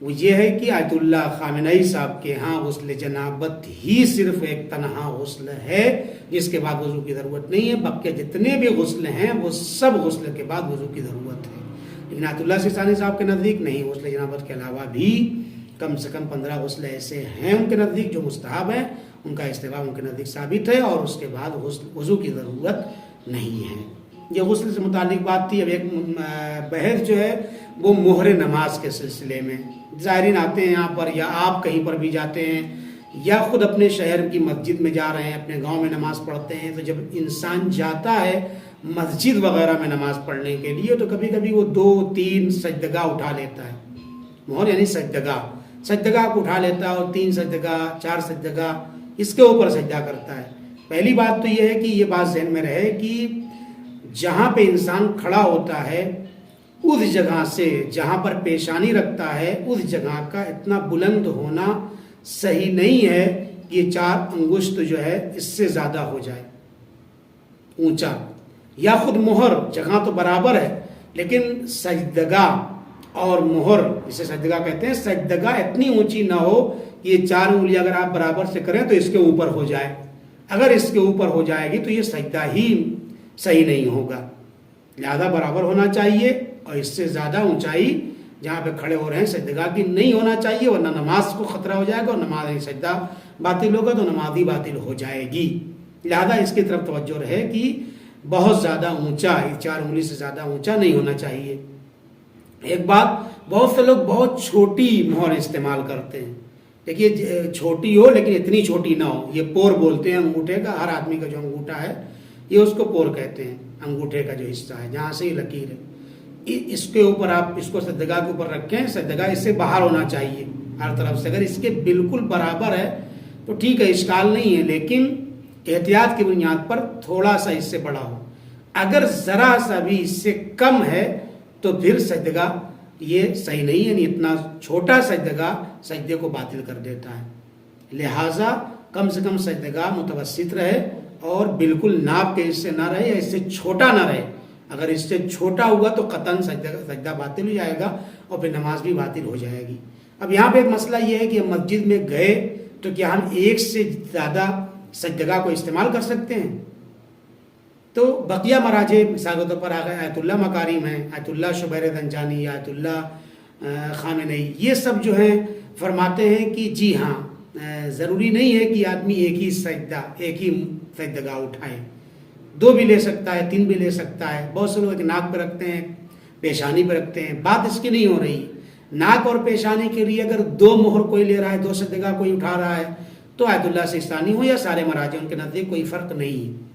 وہ یہ ہے کہ آیت اللہ خامنہئی صاحب کے ہاں غسل جنابت ہی صرف ایک تنہا غسل ہے جس کے بعد وضو کی ضرورت نہیں ہے، باقی جتنے بھی غسل ہیں وہ سب غسل کے بعد وضو کی ضرورت ہے۔ لیکن آیت اللہ سیستانی صاحب کے نزدیک نہیں، غسل جنابت کے علاوہ بھی کم سے کم 15 غسل ایسے ہیں ان کے نزدیک جو مستحب ہیں، ان کا استحباب ان کے نزدیک ثابت ہے، اور اس کے بعد وضو کی ضرورت نہیں ہے۔ یہ غسل سے متعلق بات تھی۔ اب ایک بحث جو ہے وہ مہر نماز کے سلسلے میں، زائرین آتے ہیں یہاں پر، یا آپ کہیں پر بھی جاتے ہیں یا خود اپنے شہر کی مسجد میں جا رہے ہیں، اپنے گاؤں میں نماز پڑھتے ہیں، تو جب انسان جاتا ہے مسجد وغیرہ میں نماز پڑھنے کے لیے تو کبھی کبھی وہ 2-3 سجدگاہ اٹھا لیتا ہے۔ مہر یعنی سجدگاہ کو اٹھا لیتا ہے، اور 3 سجدگاہ 4 سجدگاہ اس کے اوپر سجدہ کرتا ہے۔ پہلی بات تو یہ ہے کہ یہ بات ذہن میں رہے کہ جہاں پہ انسان کھڑا ہوتا ہے اس جگہ سے جہاں پر پیشانی رکھتا ہے اس جگہ کا اتنا بلند ہونا صحیح نہیں ہے کہ یہ 4 انگشت جو ہے اس سے زیادہ ہو جائے اونچا، یا خود مہر جگہ تو برابر ہے لیکن سجدگاہ اور مہر، اسے سجدگاہ کہتے ہیں، سجدگاہ اتنی اونچی نہ ہو کہ یہ 4 انگلی اگر آپ برابر سے کریں تو اس کے اوپر ہو جائے۔ اگر اس کے اوپر ہو جائے گی تو یہ سجدہ ہی صحیح نہیں ہوگا، لہذا برابر ہونا چاہیے، اور اس سے زیادہ اونچائی جہاں پہ کھڑے ہو رہے ہیں سجدگاہ کی نہیں ہونا چاہیے، ورنہ نماز کو خطرہ ہو جائے گا، اور نماز سجدہ باطل ہوگا تو نماز ہی باطل ہو جائے گی۔ لہذا اس کی طرف توجہ رہے کہ بہت زیادہ اونچا، 4 انگلی سے زیادہ اونچا نہیں ہونا چاہیے۔ ایک بات، بہت سے لوگ بہت چھوٹی مہر استعمال کرتے ہیں، دیکھیے چھوٹی ہو لیکن اتنی چھوٹی نہ ہو، یہ پور بولتے ہیں انگوٹھے کا، ہر آدمی کا جو انگوٹھا ہے یہ اس کو پور کہتے ہیں، انگوٹھے کا جو حصہ ہے جہاں سے یہ لکیر ہے، اس کے اوپر آپ اس کو سجدگاہ کے اوپر رکھیں، سجدگاہ اس سے باہر ہونا چاہیے ہر طرف سے۔ اگر اس کے بالکل برابر ہے تو ٹھیک ہے، اشکال نہیں ہے، لیکن احتیاط کی بنیاد پر تھوڑا سا اس سے بڑا ہو۔ اگر ذرا سا بھی اس سے کم ہے تو پھر سجدگاہ یہ صحیح نہیں ہے، یعنی اتنا چھوٹا سجدگاہ سجدے کو باطل کر دیتا ہے۔ لہٰذا کم سے کم سجدگاہ متوسط رہے اور بالکل ناپ کے اس سے نہ رہے یا اس سے چھوٹا نہ رہے۔ اگر اس سے چھوٹا ہوا تو قطعاً سجدہ باطل ہو جائے گا اور پھر نماز بھی باطل ہو جائے گی۔ اب یہاں پہ ایک مسئلہ یہ ہے کہ مسجد میں گئے تو کیا ہم ایک سے زیادہ سجدگاہ کو استعمال کر سکتے ہیں؟ تو بقیہ مراجع مثال کے طور پر آیت اللہ مکارم ہیں، آیت اللہ شبیر زنجانی، آیت اللہ خامنہئی، یہ سب جو ہیں فرماتے ہیں کہ جی ہاں، ضروری نہیں ہے کہ آدمی ایک ہی سجدگاہ اٹھائے، 2 بھی لے سکتا ہے، 3 بھی لے سکتا ہے۔ بہت سے لوگ ایک ناک پہ رکھتے ہیں، پیشانی پہ رکھتے ہیں، بات اس کی نہیں ہو رہی۔ ناک اور پیشانی کے لیے اگر 2 مہر کوئی لے رہا ہے، 2 سجدگاہ کوئی اٹھا رہا ہے تو آیت اللہ سیستانی ہو یا سارے مراجع ان کے نزدیک کوئی فرق نہیں،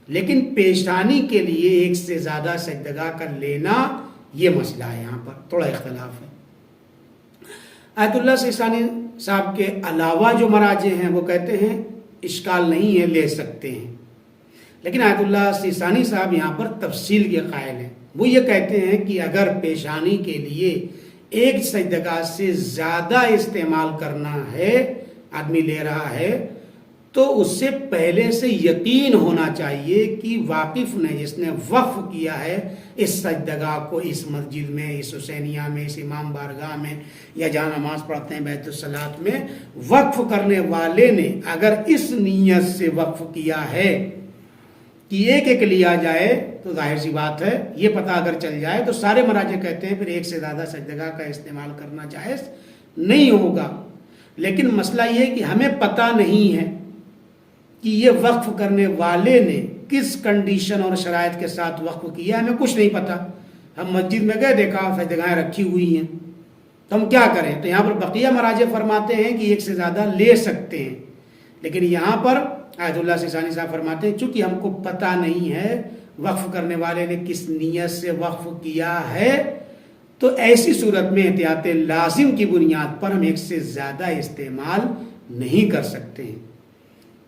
لیکن پیشانی کے لیے ایک سے زیادہ سجدگاہ کا لینا یہ مسئلہ ہے، یہاں پر تھوڑا اختلاف ہے۔ آیت اللہ سیستانی صاحب کے علاوہ جو مراجع ہیں وہ کہتے ہیں اشکال نہیں ہے، لے سکتے ہیں، لیکن آیت اللہ سیستانی صاحب یہاں پر تفصیل کے قائل ہیں۔ وہ یہ کہتے ہیں کہ اگر پیشانی کے لیے ایک سجدگاہ سے زیادہ استعمال کرنا ہے، آدمی لے رہا ہے، تو اس سے پہلے سے یقین ہونا چاہیے کہ واقف نے، جس نے وقف کیا ہے اس سجدگاہ کو، اس مسجد میں، اس حسینیہ میں، اس امام بارگاہ میں، یا جہاں نماز پڑھتے ہیں بیت الصلاۃ میں، وقف کرنے والے نے اگر اس نیت سے وقف کیا ہے کہ ایک ایک لیا جائے تو ظاہر سی بات ہے یہ پتہ اگر چل جائے تو سارے مراجع کہتے ہیں پھر ایک سے زیادہ سجدگاہ کا استعمال کرنا جائز نہیں ہوگا۔ لیکن مسئلہ یہ ہے کہ ہمیں پتہ نہیں ہے کہ یہ وقف کرنے والے نے کس کنڈیشن اور شرائط کے ساتھ وقف کیا، ہمیں کچھ نہیں پتہ۔ ہم مسجد میں گئے، دیکھا سجدگاہیں رکھی ہوئی ہیں، تو ہم کیا کریں؟ تو یہاں پر بقیہ مراجع فرماتے ہیں کہ ایک سے زیادہ لے سکتے ہیں، لیکن یہاں پر آیت اللہ سیستانی صاحب فرماتے ہیں چونکہ ہم کو پتہ نہیں ہے وقف کرنے والے نے کس نیت سے وقف کیا ہے، تو ایسی صورت میں احتیاط لازم کی بنیاد پر ہم ایک سے زیادہ استعمال نہیں کر سکتے ہیں۔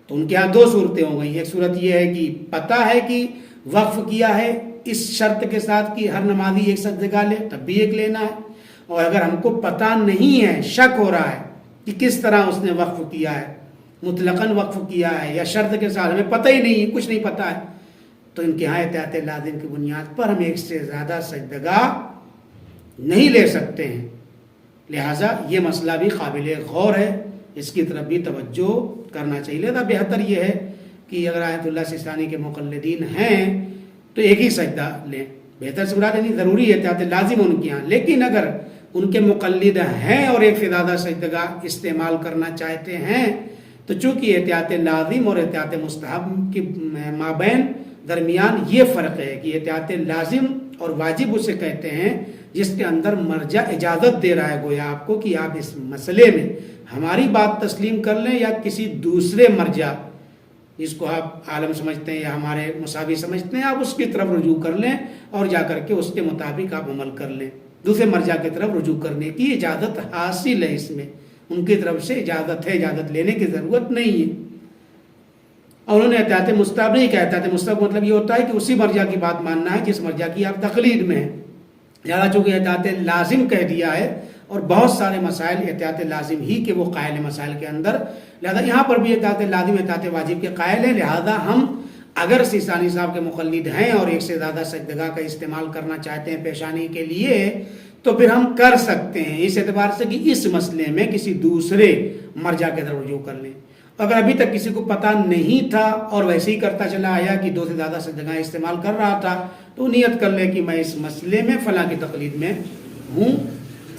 تو ان کے یہاں دو صورتیں ہو گئی، ایک صورت یہ ہے کہ پتہ ہے کہ وقف کیا ہے اس شرط کے ساتھ کہ ہر نمازی ایک سجدگاہ لے، تب بھی ایک لینا ہے، اور اگر ہم کو پتہ نہیں ہے، شک ہو رہا ہے کہ کس طرح اس نے وقف کیا ہے، مطلقاً وقف کیا ہے یا شرط کے ساتھ، ہمیں پتہ ہی نہیں ہے، کچھ نہیں پتہ ہے، تو ان کے یہاں احتیاط لازم کی بنیاد پر ہم ایک سے زیادہ سجدگاہ نہیں لے سکتے ہیں۔ لہٰذا یہ مسئلہ بھی قابل غور ہے، اس کی طرف بھی توجہ کرنا چاہیے۔ لہذا بہتر یہ ہے کہ اگر آیت اللہ سیستانی کے مقلدین ہیں تو ایک ہی سجدہ لیں، بہتر سے مراد نہیں ضروری ہے احتیاط لازم ان کے یہاں، لیکن اگر ان کے مقلد ہیں اور ایک سے زیادہ سجدگاہ استعمال کرنا چاہتے ہیں تو چونکہ احتیاط لازم اور احتیاط مستحب کے مابین درمیان یہ فرق ہے کہ احتیاط لازم اور واجب اسے کہتے ہیں جس کے اندر مرجع اجازت دے رہا ہے گویا آپ کو کہ آپ اس مسئلے میں ہماری بات تسلیم کر لیں یا کسی دوسرے مرجع جس کو آپ عالم سمجھتے ہیں یا ہمارے مساوی سمجھتے ہیں، آپ اس کی طرف رجوع کر لیں اور جا کر کے اس کے مطابق آپ عمل کر لیں۔ دوسرے مرجع کی طرف رجوع کرنے کی اجازت حاصل ہے، اس میں ان کی طرف سے اجازت ہے، اجازت لینے کی ضرورت نہیں ہے۔ اور انہوں نے احتیاط مستحب نہیں کہا۔ احتیاط مستحب مطلب یہ ہوتا ہے کہ اسی مرجع کی بات ماننا ہے جس مرجع کی آپ تقلید میں ہیں، لہٰذا چونکہ احتیاط لازم کہہ دیا ہے اور بہت سارے مسائل احتیاط لازم ہی کے وہ قائل ہیں مسائل کے اندر، لہذا یہاں پر بھی احتیاط لازم احتیاط واجب کے قائل ہیں، لہذا ہم اگر سیستانی صاحب کے مقلد ہیں اور ایک سے زیادہ سجدگاہ کا استعمال کرنا چاہتے ہیں پیشانی کے لیے تو پھر ہم کر سکتے ہیں، اس اعتبار سے کہ اس مسئلے میں کسی دوسرے مرجع کے طرف رجوع کر لیں۔ اگر ابھی تک کسی کو پتہ نہیں تھا اور ویسے ہی کرتا چلا آیا کہ دو سے زیادہ سجدگاہ استعمال کر رہا تھا تو نیت کر لے کہ میں اس مسئلے میں فلاں کی تقلید میں ہوں،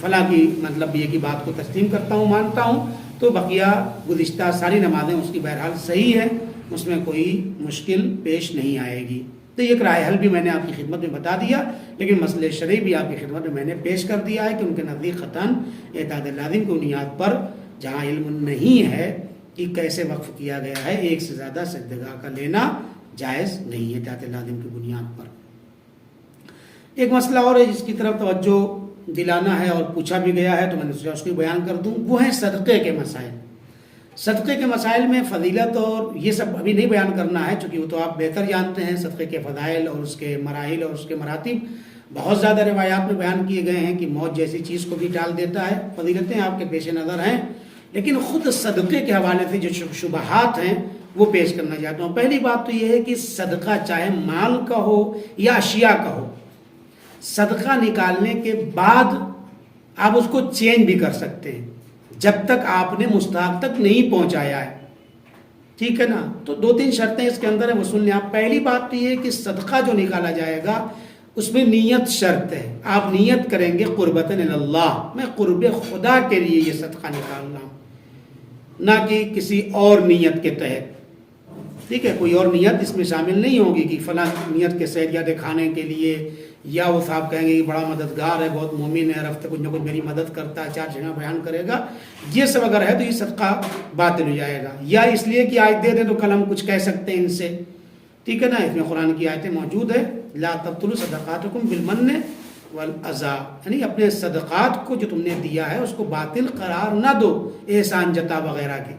فلاں کی مطلب یہ کہ بات کو تسلیم کرتا ہوں، مانتا ہوں، تو بقیہ گزشتہ ساری نمازیں اس کی بہرحال صحیح ہے، اس میں کوئی مشکل پیش نہیں آئے گی۔ تو ایک رائے حل بھی میں نے آپ کی خدمت میں بتا دیا، لیکن مسئلہ شرعی بھی آپ کی خدمت میں نے پیش کر دیا ہے کہ ان کے نزدیک قطعاً احتیاط لازم کی بنیاد پر جہاں علم نہیں ہے کہ کیسے وقف کیا گیا ہے، ایک سے زیادہ سجدگاہ کا لینا جائز نہیں ہے احتیاط لازم کی بنیاد پر۔ ایک مسئلہ اور ہے جس کی طرف توجہ دلانا ہے اور پوچھا بھی گیا ہے تو میں نے سوچا اس کو بیان کر دوں، وہ ہیں صدقے کے مسائل۔ صدقے کے مسائل میں فضیلت اور یہ سب ابھی نہیں بیان کرنا ہے چونکہ وہ تو آپ بہتر جانتے ہیں، صدقے کے فضائل اور اس کے مراحل اور اس کے مراتب بہت زیادہ روایات میں بیان کیے گئے ہیں کہ موت جیسی چیز کو بھی ٹال دیتا ہے، فضیلتیں آپ کے پیش نظر ہیں، لیکن خود صدقے کے حوالے سے جو شبہات ہیں وہ پیش کرنا چاہتا ہوں۔ پہلی بات تو یہ ہے کہ صدقہ چاہے مال کا ہو یا اشیاء کا ہو، صدقہ نکالنے کے بعد آپ اس کو چینج بھی کر سکتے ہیں جب تک آپ نے مستحق تک نہیں پہنچایا ہے، ٹھیک ہے نا؟ تو دو تین شرطیں اس کے اندر ہیں، وہ سن لیں آپ۔ پہلی بات تو یہ ہے کہ صدقہ جو نکالا جائے گا اس میں نیت شرط ہے، آپ نیت کریں گے قربتاً اللہ، میں قرب خدا کے لیے یہ صدقہ نکال رہا ہوں، نہ کہ کسی اور نیت کے تحت، ٹھیک ہے؟ کوئی اور نیت اس میں شامل نہیں ہوگی کہ فلاں نیت کے سید یا دکھانے کے لیے، یا وہ صاحب کہیں گے کہ بڑا مددگار ہے، بہت مومن ہے، ہر ہفتے کچھ نہ کچھ میری مدد کرتا ہے، چار جگہ بیان کرے گا، یہ سب اگر ہے تو یہ صدقہ باطل ہو جائے گا۔ یا اس لیے کہ آج دے دیں تو کل ہم کچھ کہہ سکتے ہیں ان سے، ٹھیک ہے نا؟ اس میں قرآن کی آیتیں موجود ہے، لا تبطلوا صدقاتکم بالمن والاذی، یعنی اپنے صدقات کو جو تم نے دیا ہے اس کو باطل قرار نہ دو احسان جتا وغیرہ کے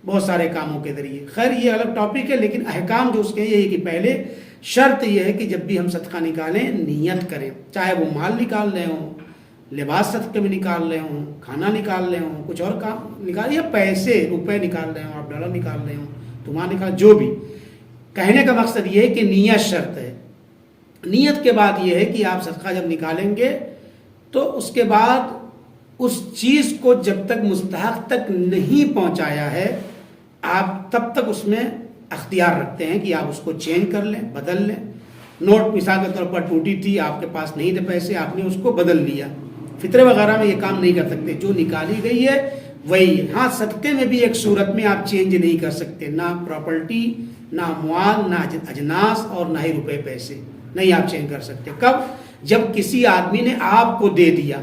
بہت سارے کاموں کے ذریعے۔ خیر یہ الگ ٹاپک ہے، لیکن احکام جو اس کے یہ ہے کہ پہلے شرط یہ ہے کہ جب بھی ہم صدقہ نکالیں نیت کریں، چاہے وہ مال نکال رہے ہوں لباس صدقے میں نکال رہے ہوں، کھانا نکال رہے ہوں، کچھ اور کام نکال، یا پیسے روپے نکال رہے ہوں، آپ ڈالر نکال رہے ہوں، تمہارا نکال، جو بھی، کہنے کا مقصد یہ ہے کہ نیت شرط ہے۔ نیت کے بعد یہ ہے کہ آپ صدقہ جب نکالیں گے تو اس کے بعد اس چیز کو جب تک مستحق تک نہیں پہنچایا ہے آپ تب تک اس میں اختیار رکھتے ہیں کہ آپ اس کو چینج کر لیں، بدل لیں۔ نوٹ مثال کے طور پر ٹوٹی تھی، آپ کے پاس نہیں تھے پیسے، آپ نے اس کو بدل لیا۔ فطرے وغیرہ میں یہ کام نہیں کر سکتے، جو نکالی گئی ہے وہی ہے۔ ہاں صدقے میں بھی ایک صورت میں آپ چینج نہیں کر سکتے، نہ پراپرٹی، نہ اموال، نہ اجناس، اور نہ ہی روپے پیسے، نہیں آپ چینج کر سکتے۔ کب؟ جب کسی آدمی نے آپ کو دے دیا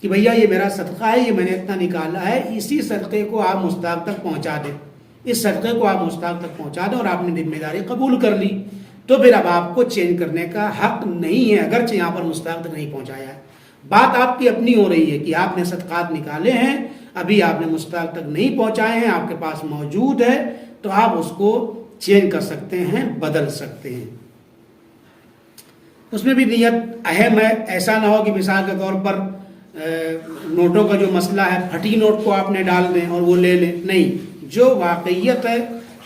کہ بھیا یہ میرا صدقہ ہے، یہ میں نے اتنا نکالا ہے، اسی صدقے کو آپ مستحق تک پہنچا دیں، اس صدقے کو آپ مستحق تک پہنچا دیں، اور آپ نے ذمہ داری قبول کر لی، تو پھر اب آپ کو چینج کرنے کا حق نہیں ہے، اگرچہ یہاں پر مستحق تک نہیں پہنچایا ہے۔ بات آپ کی اپنی ہو رہی ہے کہ آپ نے صدقات نکالے ہیں، ابھی آپ نے مستحق تک نہیں پہنچائے ہیں، آپ کے پاس موجود ہے، تو آپ اس کو چینج کر سکتے ہیں، بدل سکتے ہیں۔ اس میں بھی نیت اہم ہے، ایسا نہ ہو کہ مثال کے طور پر نوٹوں کا جو مسئلہ ہے، پھٹی نوٹ کو آپ نے ڈال دیں اور وہ لے لیں، نہیں، جو واقعیت ہے،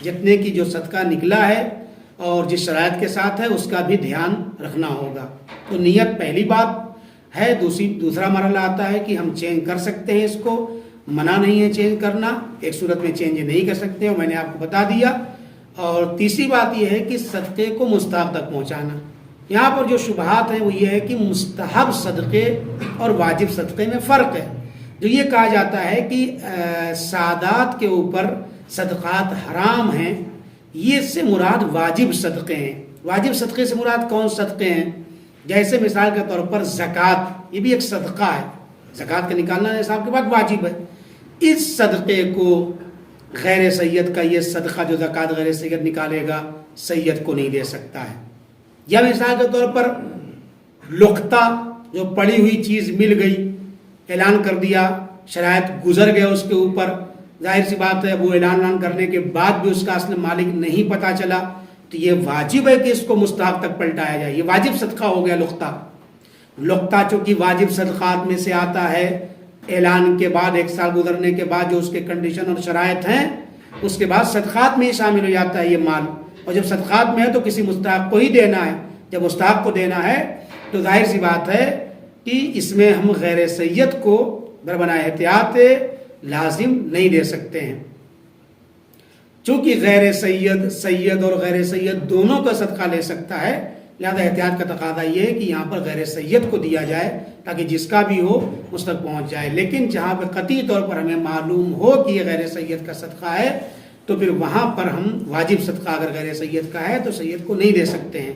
جتنے کی جو صدقہ نکلا ہے اور جس شرائط کے ساتھ ہے اس کا بھی دھیان رکھنا ہوگا۔ تو نیت پہلی بات ہے۔ دوسرا مرحلہ آتا ہے کہ ہم چینج کر سکتے ہیں، اس کو منع نہیں ہے چینج کرنا، ایک صورت میں چینج نہیں کر سکتے، اور میں نے آپ کو بتا دیا۔ اور تیسری بات یہ ہے کہ صدقے کو مستحق تک پہنچانا۔ یہاں پر جو شبہات ہیں وہ یہ ہے کہ مستحب صدقے اور واجب صدقے میں فرق ہے۔ جو یہ کہا جاتا ہے کہ سادات کے اوپر صدقات حرام ہیں، یہ اس سے مراد واجب صدقے ہیں۔ واجب صدقے سے مراد کون صدقے ہیں؟ جیسے مثال کے طور پر زکوٰۃ، یہ بھی ایک صدقہ ہے، زکوٰۃ کا نکالنا نصاب کے بعد واجب ہے۔ اس صدقے کو غیر سید کا یہ صدقہ جو زکوٰۃ غیر سید نکالے گا، سید کو نہیں دے سکتا ہے۔ یا مثال کے طور پر لقطہ، جو پڑی ہوئی چیز مل گئی، اعلان کر دیا، شرائط گزر گیا اس کے اوپر، ظاہر سی بات ہے وہ اعلان کرنے کے بعد بھی اس کا اصل مالک نہیں پتہ چلا، تو یہ واجب ہے کہ اس کو مستحق تک پلٹایا جائے، یہ واجب صدقہ ہو گیا لقطہ۔ لقطہ چونکہ واجب صدقات میں سے آتا ہے، اعلان کے بعد 1 سال گزرنے کے بعد جو اس کے کنڈیشن اور شرائط ہیں، اس کے بعد صدقات میں ہی شامل ہو جاتا ہے یہ مال، اور جب صدقات میں ہے تو کسی مستحق کو ہی دینا ہے۔ جب مستحق کو دینا ہے تو ظاہر سی بات ہے کہ اس میں ہم غیر سید کو بربنائے احتیاط لازم نہیں دے سکتے ہیں، چونکہ غیر سید، سید اور غیر سید دونوں کا صدقہ لے سکتا ہے، لہذا احتیاط کا تقاضا یہ ہے کہ یہاں پر غیر سید کو دیا جائے تاکہ جس کا بھی ہو اس تک پہنچ جائے۔ لیکن جہاں پہ قطعی طور پر ہمیں معلوم ہو کہ یہ غیر سید کا صدقہ ہے تو پھر وہاں پر ہم واجب صدقہ اگر غیر سید کا ہے تو سید کو نہیں دے سکتے ہیں۔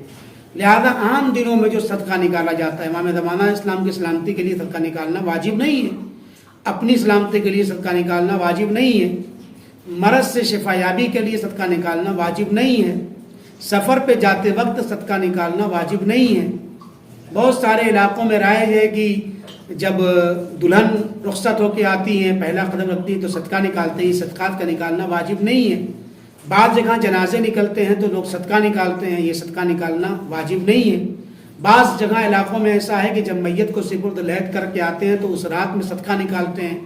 لہذا عام دنوں میں جو صدقہ نکالا جاتا ہے، امام زمانہ اسلام کی سلامتی کے لیے صدقہ نکالنا واجب نہیں ہے، اپنی سلامتی کے لیے صدقہ نکالنا واجب نہیں ہے، مرض سے شفا یابی کے لیے صدقہ نکالنا واجب نہیں ہے، سفر پہ جاتے وقت صدقہ نکالنا واجب نہیں ہے۔ بہت سارے علاقوں میں رائج ہے کہ جب دلہن رخصت ہو کے آتی ہیں، پہلا قدم رکھتی ہیں تو صدقہ نکالتے ہیں، صدقات کا نکالنا واجب نہیں ہے۔ بعض جگہ جنازے نکلتے ہیں تو لوگ صدقہ نکالتے ہیں، یہ صدقہ نکالنا واجب نہیں ہے۔ بعض جگہ علاقوں میں ایسا ہے کہ جب میت کو سپرد لحد کر کے آتے ہیں تو اس رات میں صدقہ نکالتے ہیں،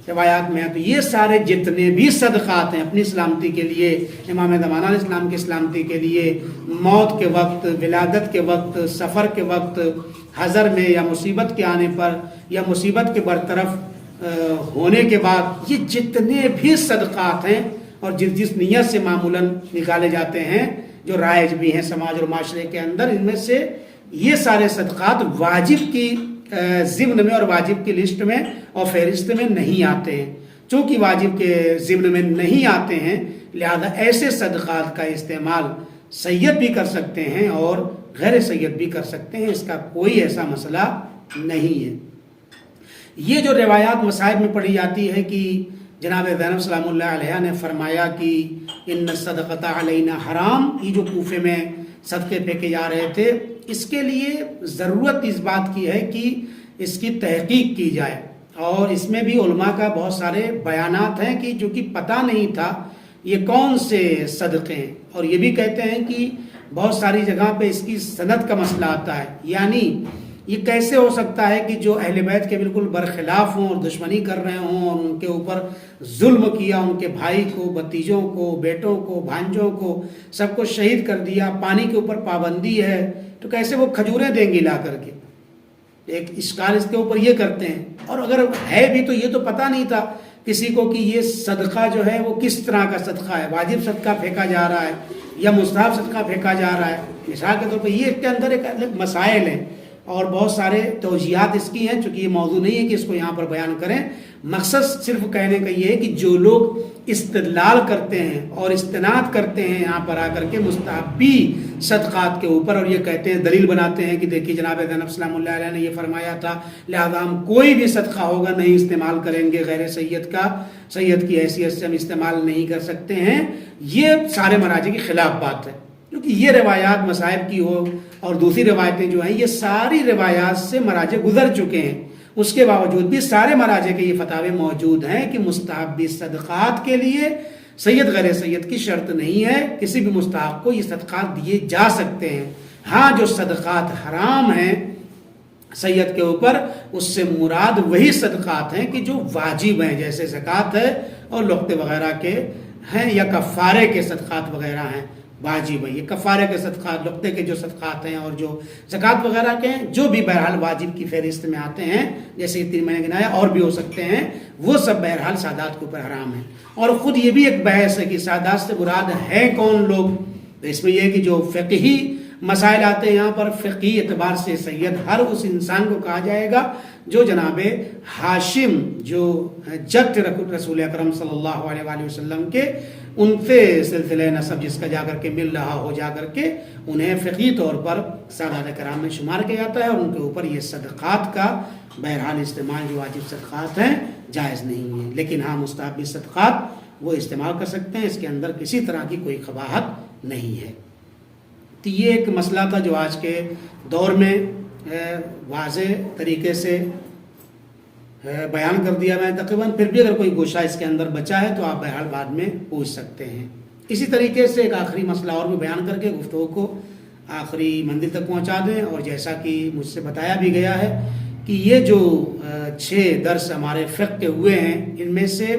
روایات میں ہے۔ تو یہ سارے جتنے بھی صدقات ہیں اپنی سلامتی کے لیے، امام زمانہ اسلام کی سلامتی کے لیے، موت کے وقت، ولادت کے وقت، سفر کے وقت، حضر میں یا مصیبت کے آنے پر یا مصیبت کے برطرف ہونے کے بعد، یہ جتنے بھی صدقات ہیں اور جس نیت سے معمولاً نکالے جاتے ہیں، جو رائج بھی ہیں سماج اور معاشرے کے اندر، ان میں سے یہ سارے صدقات واجب کی ضمن میں اور واجب کی لسٹ میں اور فہرست میں نہیں آتے ہیں۔ چونکہ واجب کے ضمن میں نہیں آتے ہیں، لہذا ایسے صدقات کا استعمال سید بھی کر سکتے ہیں اور غیر سید بھی کر سکتے ہیں، اس کا کوئی ایسا مسئلہ نہیں ہے۔ یہ جو روایات مصائب میں پڑھی جاتی ہے کہ جناب زینب سلام اللہ علیہ نے فرمایا کہ ان الصدقۃ علینا حرام، یہ جو کوفے میں صدقے پھینکے جا رہے تھے، اس کے لیے ضرورت اس بات کی ہے کہ اس کی تحقیق کی جائے، اور اس میں بھی علماء کا بہت سارے بیانات ہیں کہ جو کہ پتہ نہیں تھا یہ کون سے صدقے ہیں، اور یہ بھی کہتے ہیں کہ بہت ساری جگہ پہ اس کی سند کا مسئلہ آتا ہے، یعنی یہ کیسے ہو سکتا ہے کہ جو اہل بیت کے بالکل برخلاف ہوں اور دشمنی کر رہے ہوں اور ان کے اوپر ظلم کیا، ان کے بھائی کو، بھتیجوں کو، بیٹوں کو، بھانجوں کو، سب کو شہید کر دیا، پانی کے اوپر پابندی ہے، تو کیسے وہ کھجوریں دیں گے لا کر کے؟ ایک اشکال اس کے اوپر یہ کرتے ہیں. اور اگر ہے بھی تو یہ تو پتہ نہیں تھا کسی کو کہ یہ صدقہ جو ہے وہ کس طرح کا صدقہ ہے، واجب صدقہ پھینکا جا رہا ہے یا مستحب صدقہ پھینکا جا رہا ہے. مثال کے طور پر یہ اس کے اندر ایک الگ مسائل ہیں اور بہت سارے توجیہات اس کی ہیں، چونکہ یہ موضوع نہیں ہے کہ اس کو یہاں پر بیان کریں. مقصد صرف کہنے کا یہ ہے کہ جو لوگ استدلال کرتے ہیں اور استناد کرتے ہیں یہاں پر آ کر کے مستحبی صدقات کے اوپر، اور یہ کہتے ہیں، دلیل بناتے ہیں کہ دیکھیے جناب زینب سلام اللہ علیہ نے یہ فرمایا تھا، لہذا ہم کوئی بھی صدقہ ہوگا نہیں استعمال کریں گے، غیر سید کا، سید کی حیثیت سے ہم استعمال نہیں کر سکتے ہیں. یہ سارے مراجع کے خلاف بات ہے، کیونکہ یہ روایات مصائب کی ہو اور دوسری روایتیں جو ہیں یہ ساری روایات سے مراجع گزر چکے ہیں. اس کے باوجود بھی سارے مراجع کے یہ فتاوے موجود ہیں کہ مستحبی صدقات کے لیے سید غیر سید کی شرط نہیں ہے، کسی بھی مستحق کو یہ صدقات دیے جا سکتے ہیں. ہاں جو صدقات حرام ہیں سید کے اوپر، اس سے مراد وہی صدقات ہیں کہ جو واجب ہیں، جیسے زکوٰۃ ہے اور لقطے وغیرہ کے ہیں، یا کفارے کے صدقات وغیرہ ہیں واجب ہیں. یہ کفارے کے صدقات، لقطے کے جو صدقات ہیں اور جو زکوٰۃ وغیرہ کے ہیں، جو بھی بہرحال واجب کی فہرست میں آتے ہیں، جیسے یہ 3 میں نے گنایا، اور بھی ہو سکتے ہیں، وہ سب بہرحال سادات کے اوپر حرام ہیں. اور خود یہ بھی ایک بحث ہے کہ سادات سے مراد ہیں کون لوگ. تو اس میں یہ ہے کہ جو فقہی مسائل آتے ہیں یہاں پر، فقہی اعتبار سے سید ہر اس انسان کو کہا جائے گا جو جناب ہاشم، جو جد رسول اکرم صلی اللہ علیہ وآلہ وسلم کے، ان سے سلسلہ نسب جس کا جا کر کے مل رہا ہو، جا کر کے انہیں فقہی طور پر سادات کرام میں شمار کیا جاتا ہے، اور ان کے اوپر یہ صدقات کا بہرحال استعمال جو واجب صدقات ہیں جائز نہیں ہے. لیکن ہاں مستحبی صدقات وہ استعمال کر سکتے ہیں، اس کے اندر کسی طرح کی کوئی قباحت نہیں ہے. تو یہ ایک مسئلہ تھا جو آج کے دور میں واضح طریقے سے بیان کر دیا میں تقریباً. پھر بھی اگر کوئی گوشہ اس کے اندر بچا ہے تو آپ بہرحال بعد میں پوچھ سکتے ہیں. اسی طریقے سے ایک آخری مسئلہ اور بھی بیان کر کے گفتگو کو آخری منزل تک پہنچا دیں. اور جیسا کہ مجھ سے بتایا بھی گیا ہے کہ یہ جو 6 درس ہمارے فقہ کے ہوئے ہیں، ان میں سے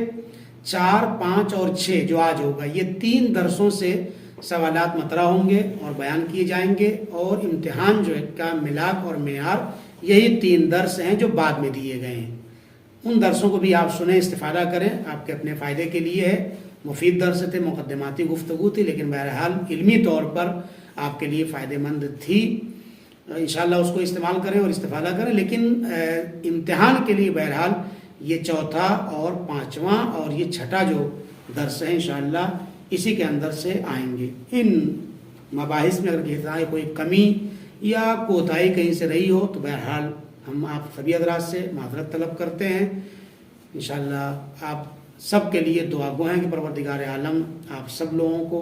4، 5 اور 6 جو آج ہوگا، یہ 3 درسوں سے سوالات مطرح ہوں گے اور بیان کیے جائیں گے. اور امتحان جو ہے کا ملاک اور معیار یہی 3 درس ہیں جو بعد میں دیے گئے ہیں. ان درسوں کو بھی آپ سنیں، استفادہ کریں، آپ کے اپنے فائدے کے لیے ہے. مفید درس تھے، مقدماتی گفتگو تھی، لیکن بہرحال علمی طور پر آپ کے لیے فائدہ مند تھی. انشاءاللہ اس کو استعمال کریں اور استفادہ کریں. لیکن امتحان کے لیے بہرحال یہ 4تھا اور 5واں اور یہ 6ٹھا جو درس ہیں انشاءاللہ اسی کے اندر سے آئیں گے. ان مباحث میں اگر کسی کوئی کمی یا کوتاہی کہیں سے رہی ہو تو بہرحال ہم آپ سبھی حضرات سے معذرت طلب کرتے ہیں. انشاءاللہ آپ سب کے لیے دعا گو ہیں کہ پروردگار عالم آپ سب لوگوں کو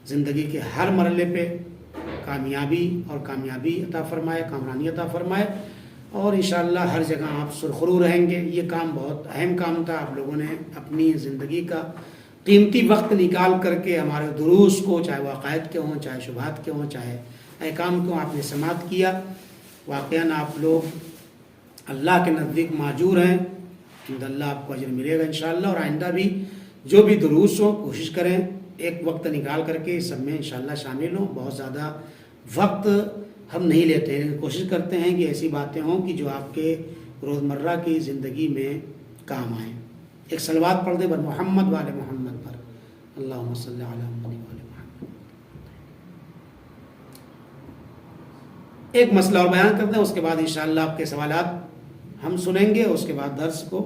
زندگی کے ہر مرحلے پہ کامیابی اور کامیابی عطا فرمائے، کامرانی عطا فرمائے، اور انشاءاللہ ہر جگہ آپ سرخرو رہیں گے. یہ کام بہت اہم کام تھا. آپ لوگوں نے اپنی زندگی کا قیمتی وقت نکال کر کے ہمارے دروس کو، چاہے وہ عقائد کے ہوں، چاہے شبہات کے ہوں، چاہے احکام کو، آپ نے سماعت کیا. واقعاً آپ لوگ اللہ کے نزدیک ماجور ہیں. اللہ آپ کو اجر ملے گا انشاءاللہ. اور آئندہ بھی جو بھی دروس ہوں کوشش کریں ایک وقت نکال کر کے سب میں انشاءاللہ شامل ہوں. بہت زیادہ وقت ہم نہیں لیتے ہیں، کوشش کرتے ہیں کہ ایسی باتیں ہوں کہ جو آپ کے روزمرہ کی زندگی میں کام آئیں. ایک صلوات پڑھ دیں بر محمد وآل محمد پر. اللہم صلی علی محمد وآل محمد. ایک مسئلہ اور بیان کرتے ہیں، اس کے بعد انشاءاللہ آپ کے سوالات ہم سنیں گے، اس کے بعد درس کو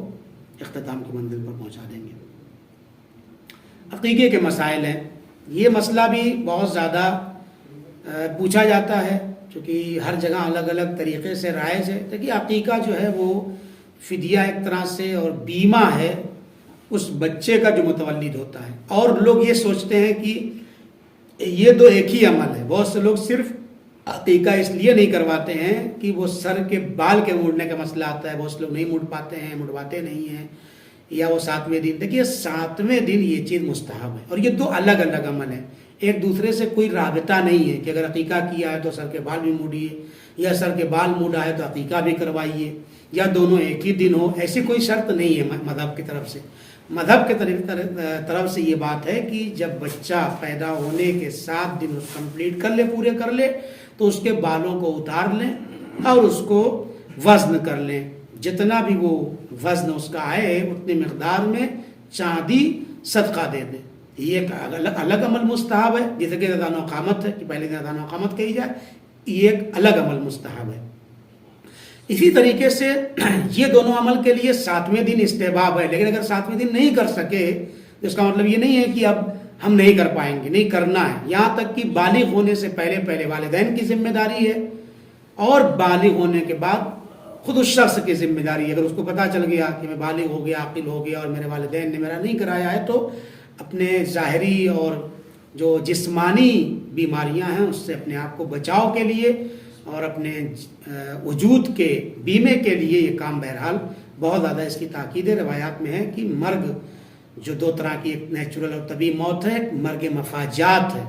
اختتام کی منزل پر پہنچا دیں گے. عقیقے کے مسائل ہیں. یہ مسئلہ بھی بہت زیادہ پوچھا جاتا ہے، چونکہ ہر جگہ الگ الگ طریقے سے رائج ہے. دیکھیے عقیقہ جو ہے وہ فدیہ ایک طرح سے اور بیمہ ہے اس بچے کا جو متولد ہوتا ہے. اور لوگ یہ سوچتے ہیں کہ یہ تو ایک ہی عمل ہے. بہت سے لوگ صرف عقیقہ اس لیے نہیں کرواتے ہیں کہ وہ سر کے بال کے موڑنے کا مسئلہ آتا ہے، بہت سے لوگ نہیں موڑ پاتے ہیں، موڑواتے نہیں ہیں، یا وہ 7ویں دن. دیکھیے 7ویں دن یہ چیز مستحب ہے، اور یہ 2 الگ الگ عمل ہیں. ایک دوسرے سے کوئی رابطہ نہیں ہے کہ اگر عقیقہ کیا ہے تو سر کے بال بھی موڑیے، یا سر کے بال موڑا ہے تو عقیقہ بھی کروائیے، یا دونوں ایک ہی دن ہو، ایسی کوئی شرط نہیں ہے مذہب کی طرف سے۔ مذہب کے طرف سے یہ بات ہے کہ جب بچہ پیدا ہونے کے 7 دن اس کمپلیٹ کر لے، پورے کر لے، تو اس کے بالوں کو اتار لیں اور اس کو وزن کر لیں، جتنا بھی وہ وزن اس کا آئے اتنی مقدار میں چاندی صدقہ دے دیں۔ یہ ایک الگ عمل مستحب ہے، جیسے کہ اذان و اقامت ہے کہ پہلے دن اذان و اقامت کہی جائے، یہ ایک الگ عمل مستحب ہے۔ اسی طریقے سے یہ دونوں عمل کے لیے 7ویں دن استحباب ہے، لیکن اگر 7ویں دن نہیں کر سکے تو اس کا مطلب یہ نہیں ہے کہ اب ہم نہیں کر پائیں گے، نہیں کرنا ہے۔ یہاں تک کہ بالغ ہونے سے پہلے والدین کی ذمہ داری ہے، اور بالغ ہونے کے بعد خود اس شخص کی ذمہ داری ہے۔ اگر اس کو پتہ چل گیا کہ میں بالغ ہو گیا، عاقل ہو گیا اور میرے والدین نے میرا نہیں کرایا ہے، تو اپنے ظاہری اور جو جسمانی بیماریاں ہیں اس سے اپنے آپ کو بچاؤ کے لیے اور اپنے وجود کے بیمے کے لیے یہ کام بہرحال بہت زیادہ اس کی تاکید ہے۔ روایات میں ہے کہ مرگ جو 2 طرح کی، ایک نیچرل اور طبیعی موت ہے، ایک مرگ مفاجات ہے،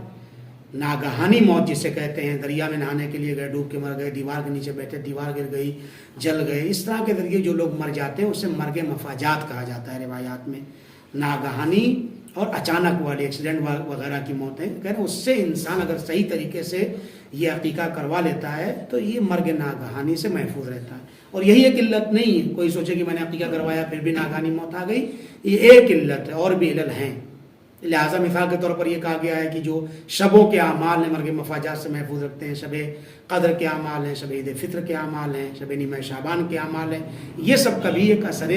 ناگہانی موت جسے کہتے ہیں۔ دریا میں نہانے کے لیے گئے، ڈوب کے مر گئے، دیوار کے نیچے بیٹھے، دیوار گر گئی، جل گئے، اس طرح کے ذریعے جو لوگ مر جاتے ہیں اسے مرگ مفاجات کہا جاتا ہے روایات میں۔ ناگہانی اور اچانک والی ایکسیڈنٹ وغیرہ کی موتیں، کہہ رہے ہیں اس سے انسان اگر صحیح طریقے سے یہ عقیقہ کروا لیتا ہے تو یہ مرگ ناگہانی سے محفوظ رہتا ہے۔ اور یہی ایک علت نہیں ہے، کوئی سوچے کہ میں نے عقیقہ کروایا پھر بھی ناگہانی موت آ گئی، یہ ایک علت ہے، اور بھی علل ہیں۔ لہٰذا مثال کے طور پر یہ کہا گیا ہے کہ جو شبوں کے اعمال ہیں مرگ مفاجات سے محفوظ رکھتے ہیں، شب قدر کے اعمال ہیں، شب عید فطر کے اعمال ہیں، شب نیمہ شعبان کے اعمال ہیں، یہ سب کا بھی ایک اثر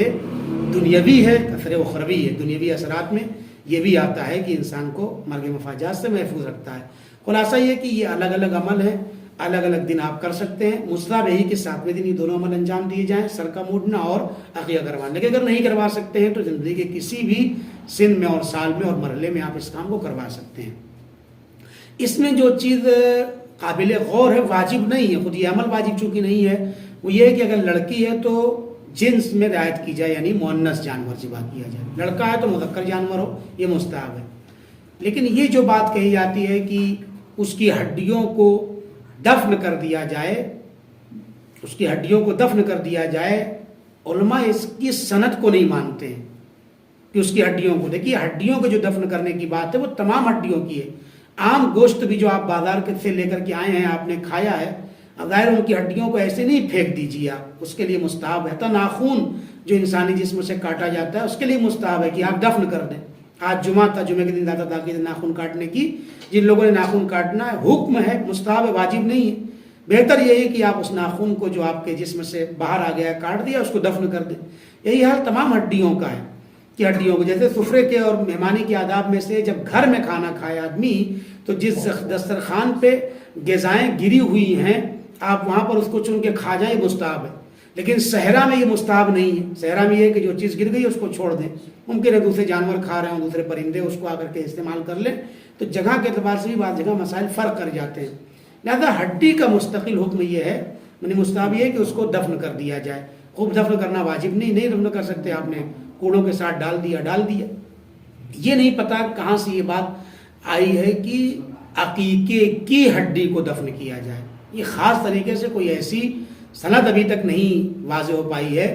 دنیاوی ہے، اثر اخروی ہے۔ دنیاوی اثرات میں یہ بھی آتا ہے کہ انسان کو مرگ مفاجات سے محفوظ رکھتا ہے۔ خلاصہ یہ کہ یہ الگ الگ عمل ہیں، الگ الگ دن آپ کر سکتے ہیں۔ مستحب یہی کہ 7ویں دن یہ دونوں عمل انجام دیے جائیں، سر کا موڑنا اور عقیقہ کروانا۔ لیکن اگر نہیں کروا سکتے ہیں تو زندگی کے کسی بھی سن میں اور سال میں اور مرحلے میں آپ اس کام کو کروا سکتے ہیں۔ اس میں جو چیز قابل غور ہے، واجب نہیں ہے، خود یہ عمل واجب چونکہ نہیں ہے، وہ یہ ہے کہ اگر لڑکی ہے تو جنس میں رعایت کی جائے، یعنی مؤنث جانور ذبح کیا جائے، لڑکا ہے تو مذکر جانور ہو، یہ مستحب ہے۔ لیکن یہ جو بات کہی جاتی ہے کہ اس کی ہڈیوں کو دفن کر دیا جائے، اس کی ہڈیوں کو دفن کر دیا جائے، علماء اس کی سند کو نہیں مانتے ہیں کہ اس کی ہڈیوں کو، دیکھیے ہڈیوں کو جو دفن کرنے کی بات ہے وہ تمام ہڈیوں کی ہے۔ عام گوشت بھی جو آپ بازار سے لے کر کے آئے ہیں، آپ نے کھایا ہے، ظاہر ان کی ہڈیوں کو ایسے نہیں پھینک دیجیے آپ، اس کے لیے مستحب ہے۔ تو ناخون جو انسانی جسم سے کاٹا جاتا ہے اس کے لیے مستحب ہے کہ آپ دفن کر دیں۔ آج جمعہ تھا، جمعے کے دن زیادہ تاکید ناخون کاٹنے کی، جن لوگوں نے ناخون کاٹنا ہے حکم ہے، مستحب ہے، واجب نہیں ہے۔ بہتر یہ ہے کہ آپ اس ناخون کو جو آپ کے جسم سے باہر آ گیا کاٹ دیا، اس کو دفن کر دیں۔ یہی حال تمام ہڈیوں کا ہے کہ ہڈیوں کو، جیسے سفرے کے اور مہمانی کے آداب میں سے جب گھر میں کھانا کھائے آدمی تو جس دسترخوان پہ غذائیں گری ہوئی ہیں آپ وہاں پر اس کو چن کے کھا جائیں، یہ مستحب ہے۔ لیکن صحرا میں یہ مستحب نہیں ہے۔ صحرا میں یہ ہے کہ جو چیز گر گئی اس کو چھوڑ دیں، ممکن ہے دوسرے جانور کھا رہے ہوں، دوسرے پرندے اس کو آ کر کے استعمال کر لیں، تو جگہ کے اعتبار سے بھی بعض جگہ مسائل فرق کر جاتے ہیں۔ لہذا ہڈی کا مستقل حکم یہ ہے، یعنی مستحب یہ ہے کہ اس کو دفن کر دیا جائے۔ خوب دفن کرنا واجب نہیں دفن کر سکتے، آپ نے کوڑوں کے ساتھ ڈال دیا۔ یہ نہیں پتا کہاں سے یہ بات آئی ہے کہ عقیقے کی ہڈی کو دفن کیا جائے۔ یہ خاص طریقے سے کوئی ایسی سند ابھی تک نہیں واضح ہو پائی ہے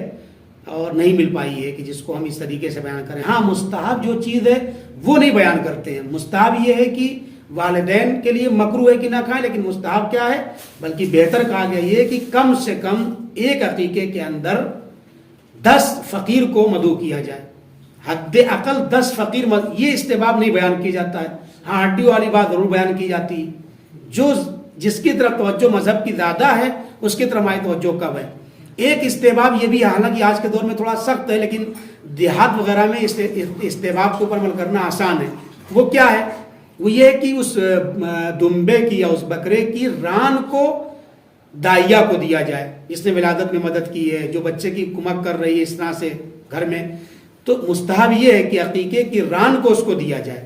اور نہیں مل پائی ہے کہ جس کو ہم اس طریقے سے بیان کریں۔ ہاں مستحب جو چیز ہے وہ نہیں بیان کرتے ہیں۔ مستحب یہ ہے کہ والدین کے لیے مکروہ ہے کہ نہ کھائیں، لیکن مستحب کیا ہے، بلکہ بہتر کہا گیا یہ کہ کم سے کم ایک عقیقے کے اندر 10 فقیر کو مدعو کیا جائے، حد اقل 10 فقیر یہ استحباب نہیں بیان کیا جاتا ہے۔ ہاں ہڈی والی بات ضرور بیان کی جاتی، جو جس کی طرف توجہ مذہب کی زیادہ ہے اس کی طرف ہماری توجہ کم ہے۔ ایک استحباب یہ بھی ہے، حالانکہ آج کے دور میں تھوڑا سخت ہے، لیکن دیہات وغیرہ میں استحباب کے اوپر عمل کرنا آسان ہے۔ وہ کیا ہے، وہ یہ کہ اس دمبے کی یا اس بکرے کی ران کو دائیا کو دیا جائے، جس نے ولادت میں مدد کی ہے، جو بچے کی کمک کر رہی ہے اس طرح سے گھر میں، تو مستحب یہ ہے کہ عقیقے کی ران کو اس کو دیا جائے،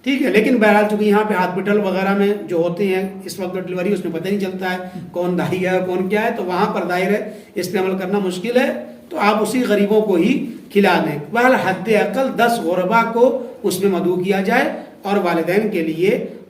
ٹھیک ہے۔ لیکن بہرحال چونکہ یہاں پہ ہاسپٹل وغیرہ میں جو ہوتے ہیں اس وقت ڈلیوری، اس میں پتہ نہیں چلتا ہے کون دائیا ہے کون کیا ہے، تو وہاں پر ظاہر ہے اس پہ عمل کرنا مشکل ہے، تو آپ اسی غریبوں کو ہی کھلا دیں۔ بہرحال حد اقل 10 غربا کو اس میں مدعو کیا جائے اور والدین کے لیے